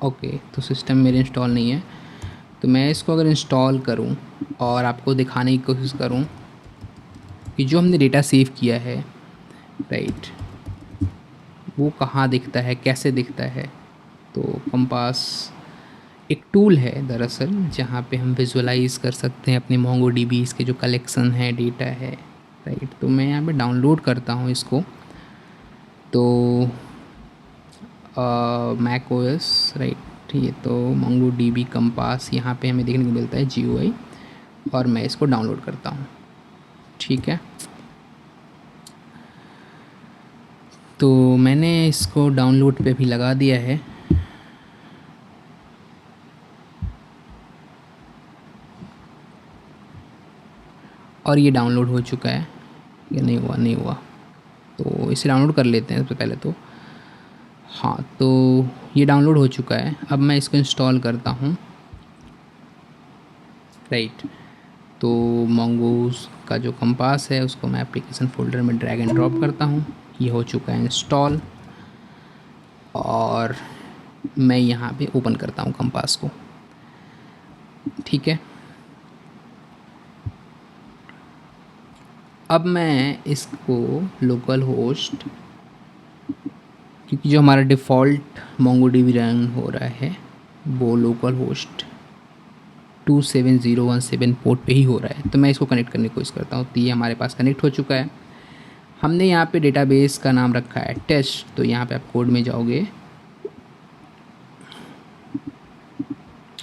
ओके, तो सिस्टम मेरे इंस्टॉल नहीं है, तो मैं इसको अगर इंस्टॉल करूं और आपको दिखाने की कोशिश करूं कि जो हमने डेटा सेव किया है, राइट, वो कहाँ दिखता है, कैसे दिखता है। तो कंपास एक टूल है दरअसल, जहाँ पे हम विजुअलाइज़ कर सकते हैं अपने MongoDBs के जो कलेक्शन है, डेटा है, राइट। तो मैं यहाँ पे डाउनलोड करता हूँ इसको। तो मैक OS, राइट, ये तो MongoDB कंपास यहाँ पे हमें देखने को मिलता है GUI, और मैं इसको डाउनलोड करता हूँ। ठीक है, तो मैंने इसको डाउनलोड पे भी लगा दिया है। और ये डाउनलोड हो चुका है या नहीं हुआ, नहीं हुआ, तो इसे डाउनलोड कर लेते हैं सबसे पहले तो। हाँ, तो ये डाउनलोड हो चुका है। अब मैं इसको इंस्टॉल करता हूँ, राइट। तो मोंगोस का जो कंपास है उसको मैं एप्लीकेशन फोल्डर में ड्रैग एंड ड्रॉप करता हूँ। ये हो चुका है इंस्टॉल, और मैं यहाँ पे ओपन करता हूँ कंपास को। ठीक है, अब मैं इसको लोकल होस्ट, क्योंकि जो हमारा डिफ़ॉल्ट MongoDB रन हो रहा है वो लोकल होस्ट 27017 पोर्ट पे ही हो रहा है, तो मैं इसको कनेक्ट करने की कोशिश करता हूँ। तो ये हमारे पास कनेक्ट हो चुका है। हमने यहाँ पे डेटाबेस का नाम रखा है टेस्ट, तो यहाँ पे आप कोड में जाओगे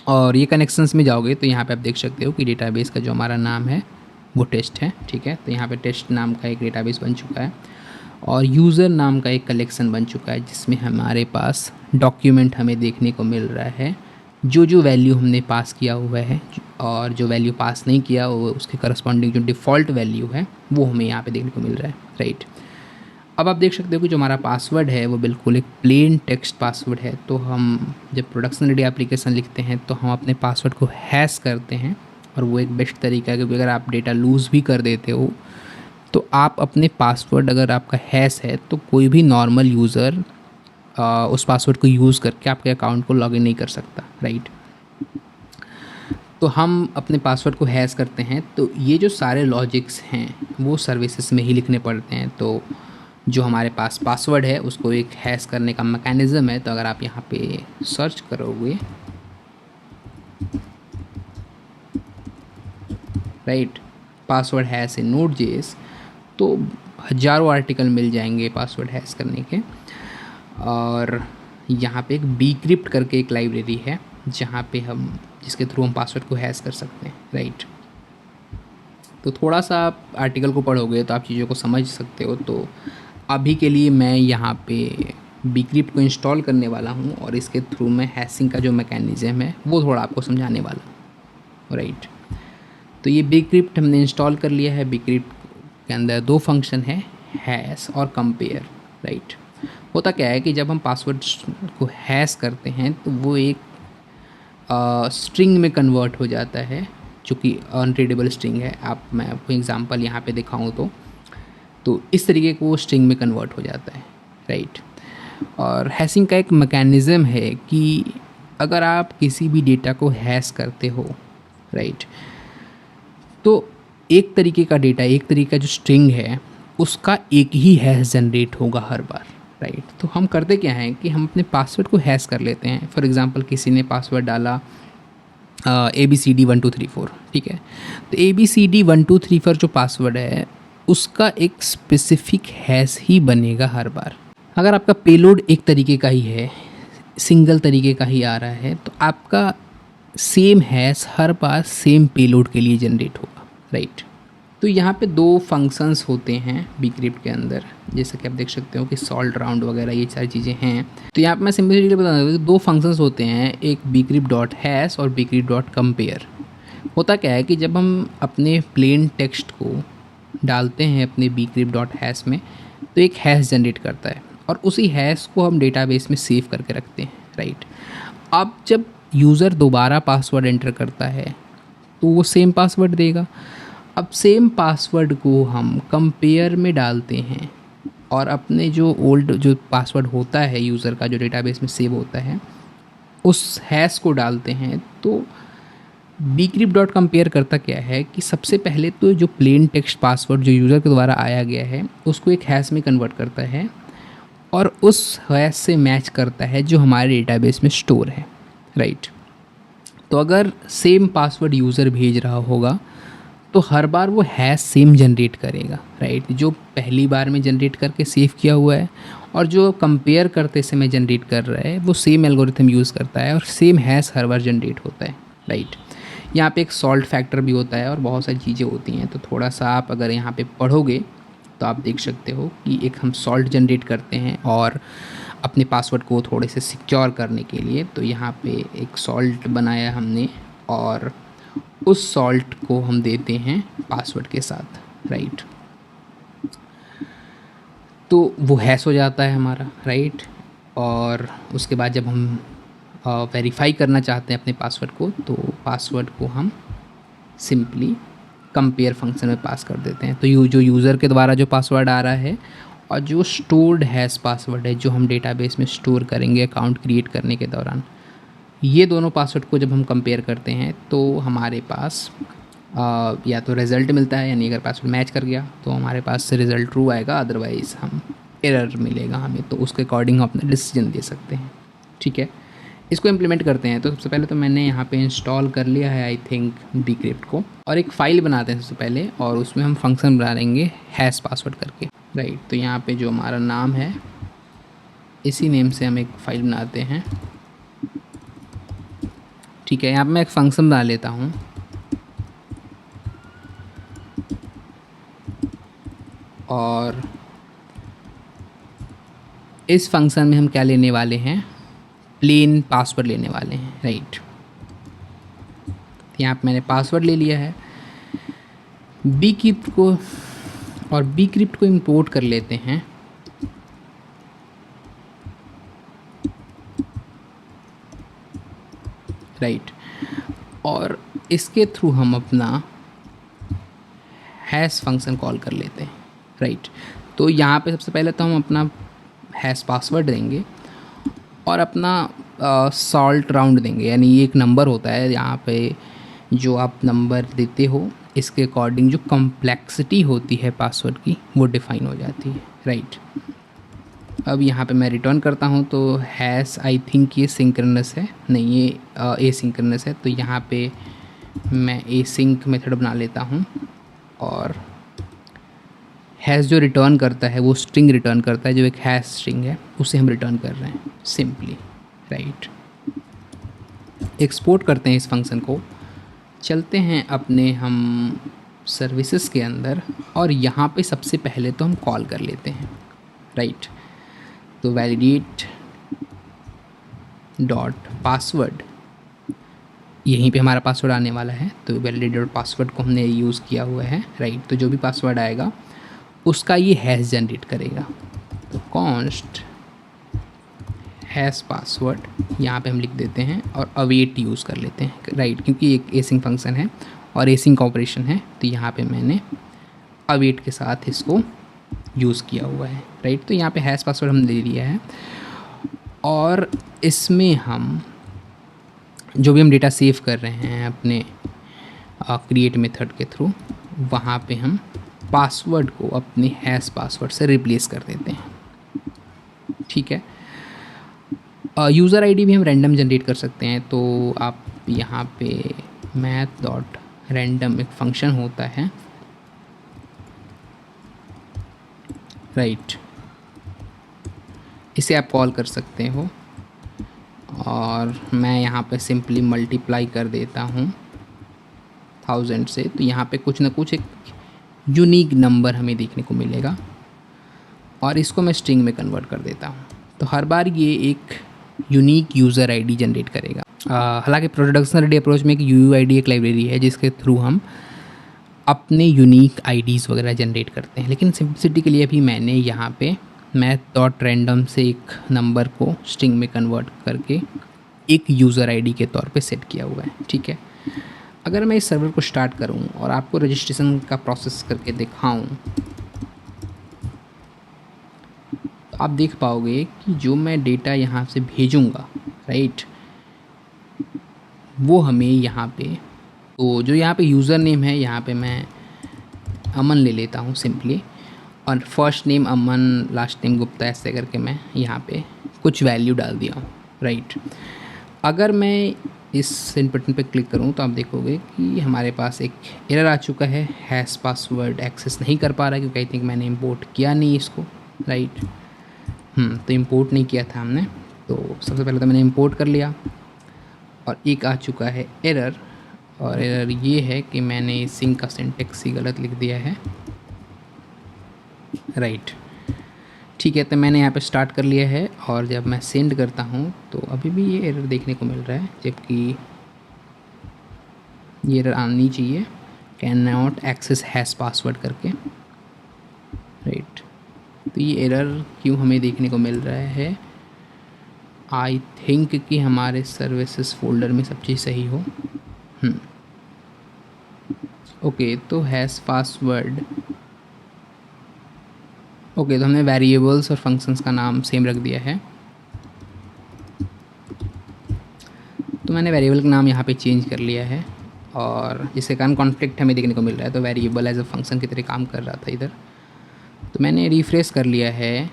और ये कनेक्शंस में जाओगे तो यहाँ पे आप देख सकते हो कि डेटाबेस का जो हमारा नाम है वो टेस्ट है। ठीक है, तो यहाँ पे टेस्ट नाम का एक डेटाबेस बन चुका है, और यूज़र नाम का एक कलेक्शन बन चुका है, जिसमें हमारे पास डॉक्यूमेंट हमें देखने को मिल रहा है, जो वैल्यू हमने पास किया हुआ है, और जो वैल्यू पास नहीं किया वो उसके करस्पॉन्डिंग जो डिफ़ॉल्ट वैल्यू है वो हमें यहाँ पे देखने को मिल रहा है, राइट। अब आप देख सकते हो कि जो हमारा पासवर्ड है वो बिल्कुल एक प्लेन टेक्स्ट पासवर्ड है। तो हम जब प्रोडक्शन रेडी एप्लीकेशन लिखते हैं तो हम अपने पासवर्ड को हैश करते हैं, और वो एक बेस्ट तरीका है, क्योंकि अगर आप डेटा लूज़ भी कर देते हो तो आप अपने पासवर्ड, अगर आपका हैश है तो कोई भी नॉर्मल यूज़र उस पासवर्ड को यूज़ करके आपके अकाउंट को लॉगिन नहीं कर सकता, राइट। तो हम अपने पासवर्ड को हैश करते हैं, तो ये जो सारे लॉजिक्स हैं वो सर्विसेज में ही लिखने पड़ते हैं। तो जो हमारे पास पासवर्ड है उसको एक हैश करने का मैकेनिज़्म है। तो अगर आप यहाँ पे सर्च करोगे, राइट, पासवर्ड हैश इन Node.js, तो हज़ारों आर्टिकल मिल जाएंगे पासवर्ड हैश करने के। और यहाँ पे एक bcrypt करके एक लाइब्रेरी है जहाँ पे हम, जिसके थ्रू हम पासवर्ड को हैश कर सकते हैं, राइट। तो थोड़ा सा आप आर्टिकल को पढ़ोगे तो आप चीज़ों को समझ सकते हो। तो अभी के लिए मैं यहाँ पे bcrypt को इंस्टॉल करने वाला हूँ, और इसके थ्रू मैं हैशिंग का जो मैकेनिज़्म है वो थोड़ा आपको समझाने वाला हूँ, राइट। तो ये bcrypt हमने इंस्टॉल कर लिया है। bcrypt के अंदर दो फंक्शन है, हैश और कंपेयर, राइट। होता क्या है कि जब हम पासवर्ड को हैश करते हैं तो वो एक स्ट्रिंग में कन्वर्ट हो जाता है, जो कि अनरीडेबल स्ट्रिंग है। मैं आपको एग्जांपल यहाँ पे दिखाऊँ तो इस तरीके को वो स्ट्रिंग में कन्वर्ट हो जाता है, राइट। और हैशिंग का एक मैकेनिज़्म है कि अगर आप किसी भी डेटा को हैश करते हो, राइट, तो एक तरीके का डेटा, एक तरीके का जो स्ट्रिंग है उसका एक ही हैश जनरेट होगा हर बार, राइट। तो हम करते क्या हैं कि हम अपने पासवर्ड को हैश कर लेते हैं। फॉर एग्जांपल किसी ने पासवर्ड डाला ABCD1234, ठीक है, तो ABCD1234 जो पासवर्ड है उसका एक स्पेसिफिक हैश ही बनेगा हर बार। अगर आपका पेलोड एक तरीके का ही है, सिंगल तरीके का ही आ रहा है, तो आपका सेम हैश हर बार सेम पेलोड के लिए जनरेट होगा, राइट। तो यहाँ पे दो फंक्शंस होते हैं bcrypt के अंदर, जैसे कि आप देख सकते हो कि सॉल्ट राउंड वगैरह ये सारी चीज़ें हैं। तो यहाँ पे मैं सिंपली बता दूँ, दो फंक्शंस होते हैं, एक bcrypt.hash और bcrypt.compare। होता क्या है कि जब हम अपने प्लेन टेक्स्ट को डालते हैं अपने bcrypt.hash में, तो एक हैश जनरेट करता है, और उसी हैश को हम डेटाबेस में सेव करके रखते हैं, राइट। अब जब यूज़र दोबारा पासवर्ड एंटर करता है तो वो सेम पासवर्ड देगा। अब सेम पासवर्ड को हम कंपेयर में डालते हैं और अपने जो ओल्ड जो पासवर्ड होता है यूज़र का जो डेटाबेस में सेव होता है उस हैश को डालते हैं। तो bcrypt.compare करता क्या है कि सबसे पहले तो जो प्लेन टेक्स्ट पासवर्ड जो यूज़र के द्वारा आया गया है उसको एक हैश में कन्वर्ट करता है और उस हैश से मैच करता है जो हमारे डेटाबेस में स्टोर है, राइट। तो अगर सेम पासवर्ड यूज़र भेज रहा होगा तो हर बार वो हैश सेम जनरेट करेगा, राइट, जो पहली बार में जनरेट करके सेव किया हुआ है और जो कंपेयर करते समय जनरेट कर रहा है वो सेम एल्गोरिथम यूज़ करता है और सेम हैश हर बार जनरेट होता है, राइट। यहाँ पे एक सॉल्ट फैक्टर भी होता है और बहुत सारी चीज़ें होती हैं। तो थोड़ा सा आप अगर यहाँ पे पढ़ोगे तो आप देख सकते हो कि एक हम सॉल्ट जनरेट करते हैं और अपने पासवर्ड को थोड़े से सिक्योर करने के लिए तो यहाँ पे एक सॉल्ट बनाया हमने और उस सॉल्ट को हम देते हैं पासवर्ड के साथ, राइट। तो वो हैश हो जाता है हमारा, राइट। और उसके बाद जब हम वेरीफाई करना चाहते हैं अपने पासवर्ड को तो पासवर्ड को हम सिंपली कंपेयर फंक्शन में पास कर देते हैं। तो जो यूज़र के द्वारा जो पासवर्ड आ रहा है और जो स्टोर्ड हैश पासवर्ड है जो हम डेटाबेस में स्टोर करेंगे अकाउंट क्रिएट करने के दौरान, ये दोनों पासवर्ड को जब हम कंपेयर करते हैं तो हमारे पास या तो रिज़ल्ट मिलता है, यानी अगर पासवर्ड मैच कर गया तो हमारे पास से रिज़ल्ट ट्रू आएगा, अदरवाइज़ हम एरर मिलेगा हमें। तो उसके अकॉर्डिंग हम अपना डिसीजन दे सकते हैं, ठीक है। इसको इम्प्लीमेंट करते हैं। तो सबसे पहले तो मैंने यहाँ पे इंस्टॉल कर लिया है आई थिंक bcrypt को, और एक फ़ाइल बनाते हैं सबसे पहले और उसमें हम फंक्शन बना लेंगे हैश पासवर्ड करके, राइट। तो यहाँ पे जो हमारा नाम है इसी नेम से हम एक फ़ाइल बनाते हैं, ठीक है। यहाँ पे मैं एक फंक्शन बना लेता हूँ और इस फंक्शन में हम क्या लेने वाले हैं, प्लेन पासवर्ड लेने वाले हैं, राइट। यहाँ पे मैंने पासवर्ड ले लिया है। bcrypt को और bcrypt को इंपोर्ट कर लेते हैं, राइट। और इसके थ्रू हम अपना हैश फंक्शन कॉल कर लेते हैं, राइट। तो यहाँ पे सबसे पहले तो हम अपना हैश पासवर्ड देंगे और अपना सॉल्ट राउंड देंगे, यानी ये एक नंबर होता है यहाँ पे जो आप नंबर देते हो इसके अकॉर्डिंग जो कॉम्प्लेक्सिटी होती है पासवर्ड की वो डिफ़ाइन हो जाती है, राइट। अब यहाँ पे मैं रिटर्न करता हूँ तो हैश आई थिंक ये सिंक्रोनस है, नहीं ये एसिंक्रोनस है। तो यहाँ पे मैं एसिंक मेथड बना लेता हूँ और हैश जो रिटर्न करता है वो स्ट्रिंग रिटर्न करता है, जो एक हैश स्ट्रिंग है उसे हम रिटर्न कर रहे हैं सिंपली, राइट। एक्सपोर्ट करते हैं इस फंक्शन को, चलते हैं अपने हम सर्विसेज के अंदर और यहाँ पे सबसे पहले तो हम कॉल कर लेते हैं, राइट। तो वैलिडेट डॉट पासवर्ड, यहीं पे हमारा पासवर्ड आने वाला है। तो वैलिडेट डॉट पासवर्ड को हमने यूज़ किया हुआ है, राइट। तो जो भी पासवर्ड आएगा उसका ये हैश जनरेट करेगा। तो कॉन्स्ट हैश पासवर्ड यहाँ पे हम लिख देते हैं और अवेट यूज़ कर लेते हैं, राइट, क्योंकि एक एसिंक फंक्शन है और एसिंक ऑपरेशन है। तो यहाँ पे मैंने अवेट के साथ इसको यूज़ किया हुआ है, राइट। तो यहाँ पे हैश पासवर्ड हम ले लिया है और इसमें हम जो भी हम डेटा सेव कर रहे हैं अपने क्रिएट मेथड के थ्रू, वहाँ पे हम पासवर्ड को अपने हैश पासवर्ड से रिप्लेस कर देते हैं, ठीक है। यूज़र आईडी भी हम रैंडम जनरेट कर सकते हैं। तो आप यहाँ पे मैथ डॉट रैंडम एक फंक्शन होता है, राइट, इसे आप कॉल कर सकते हो और मैं यहाँ पे सिंपली मल्टीप्लाई कर देता हूँ 1000 से। तो यहाँ पे कुछ ना कुछ एक यूनिक नंबर हमें देखने को मिलेगा और इसको मैं स्ट्रिंग में कन्वर्ट कर देता हूँ। तो हर बार ये एक यूनिक यूज़र आईडी जनरेट करेगा। हालांकि प्रोडक्शन रेडी अप्रोच में एक यूयूआईडी एक लाइब्रेरी है जिसके थ्रू हम अपने यूनिक आईडीज़ वगैरह जनरेट करते हैं, लेकिन सिंपलिसिटी के लिए अभी मैंने यहाँ पे मैथ डॉट रैंडम से एक नंबर को स्ट्रिंग में कन्वर्ट करके एक यूज़र आईडी के तौर पे सेट किया हुआ है, ठीक है। अगर मैं इस सर्वर को स्टार्ट करूं और आपको रजिस्ट्रेशन का प्रोसेस करके दिखाऊं तो आप देख पाओगे कि जो मैं डेटा यहाँ से भेजूँगा, राइट, वो हमें यहाँ पे, तो जो यहाँ पे यूज़र नेम है यहाँ पे मैं अमन ले लेता हूँ सिंपली, और फर्स्ट नेम अमन, लास्ट नेम गुप्ता, ऐसे करके मैं यहाँ पे कुछ वैल्यू डाल दिया हूँ, राइट। अगर मैं इस सेंड बटन पे क्लिक करूँ तो आप देखोगे कि हमारे पास एक एरर आ चुका है, हैश पासवर्ड एक्सेस नहीं कर पा रहा क्योंकि आई थिंक मैंने इंपोर्ट किया नहीं इसको, राइट। तो इंपोर्ट नहीं किया था हमने, तो सबसे पहले तो मैंने इंपोर्ट कर लिया और एक आ चुका है एरर, और एरर ये है कि मैंने सिंक का सिंटेक्स ही गलत लिख दिया है, राइट। ठीक है, तो मैंने यहाँ पे स्टार्ट कर लिया है और जब मैं सेंड करता हूँ तो अभी भी ये एरर देखने को मिल रहा है, जबकि ये एरर आनी चाहिए, can not access hash password करके, राइट। तो ये एरर क्यों हमें देखने को मिल रहा है? आई थिंक कि हमारे सर्विसेज फोल्डर में सब चीज़ सही हो। ओके, तो हैश पासवर्ड, ओके, तो हमने वेरिएबल्स और फंक्शंस का नाम सेम रख दिया है। तो मैंने वेरिएबल का नाम यहाँ पे चेंज कर लिया है और जिसके कारण कॉन्फ्लिक्ट हमें देखने को मिल रहा है, तो वेरिएबल एज अ फंक्शन की तरह काम कर रहा था इधर। तो मैंने रिफ्रेश कर लिया है।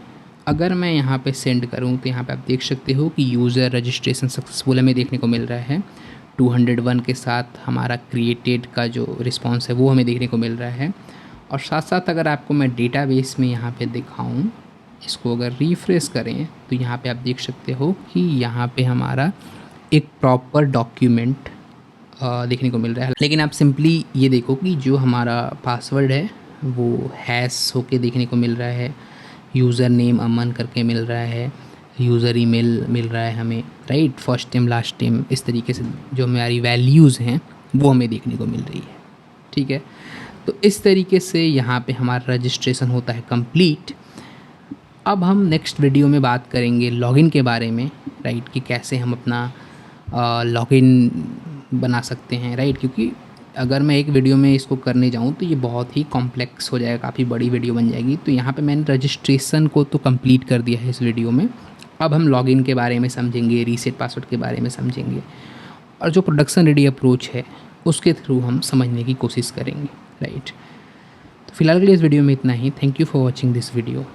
अगर मैं यहाँ पे सेंड करूँ तो यहाँ पे आप देख सकते हो कि यूज़र रजिस्ट्रेशन सक्सेसफुल हमें देखने को मिल रहा है। 201 के साथ हमारा क्रिएटेड का जो रिस्पॉन्स है वो हमें देखने को मिल रहा है। और साथ साथ अगर आपको मैं डेटाबेस में यहाँ पे दिखाऊं, इसको अगर रिफ्रेश करें तो यहाँ पे आप देख सकते हो कि यहाँ पे हमारा एक प्रॉपर डॉक्यूमेंट देखने को मिल रहा है। लेकिन आप सिंपली ये देखो कि जो हमारा पासवर्ड है वो हैश होके देखने को मिल रहा है, यूज़र नेम अमन करके मिल रहा है, यूज़र ईमेल मिल रहा है हमें, right, first name last name, इस तरीके से जो हमारी वैल्यूज़ हैं वो हमें देखने को मिल रही है। ठीक है, तो इस तरीके से यहाँ पे हमारा रजिस्ट्रेशन होता है कंप्लीट। अब हम नेक्स्ट वीडियो में बात करेंगे लॉगिन के बारे में, राइट, कि कैसे हम अपना लॉगिन बना सकते हैं, राइट, क्योंकि अगर मैं एक वीडियो में इसको करने जाऊँ तो ये बहुत ही कॉम्प्लेक्स हो जाएगा, काफ़ी बड़ी वीडियो बन जाएगी। तो यहाँ पे मैंने रजिस्ट्रेशन को तो कंप्लीट कर दिया है इस वीडियो में। अब हम लॉगिन के बारे में समझेंगे, रीसेट पासवर्ड के बारे में समझेंगे, और जो प्रोडक्शन रेडी अप्रोच है उसके थ्रू हम समझने की कोशिश करेंगे, राइट। तो फिलहाल के लिए इस वीडियो में इतना ही। Thank you for watching this video.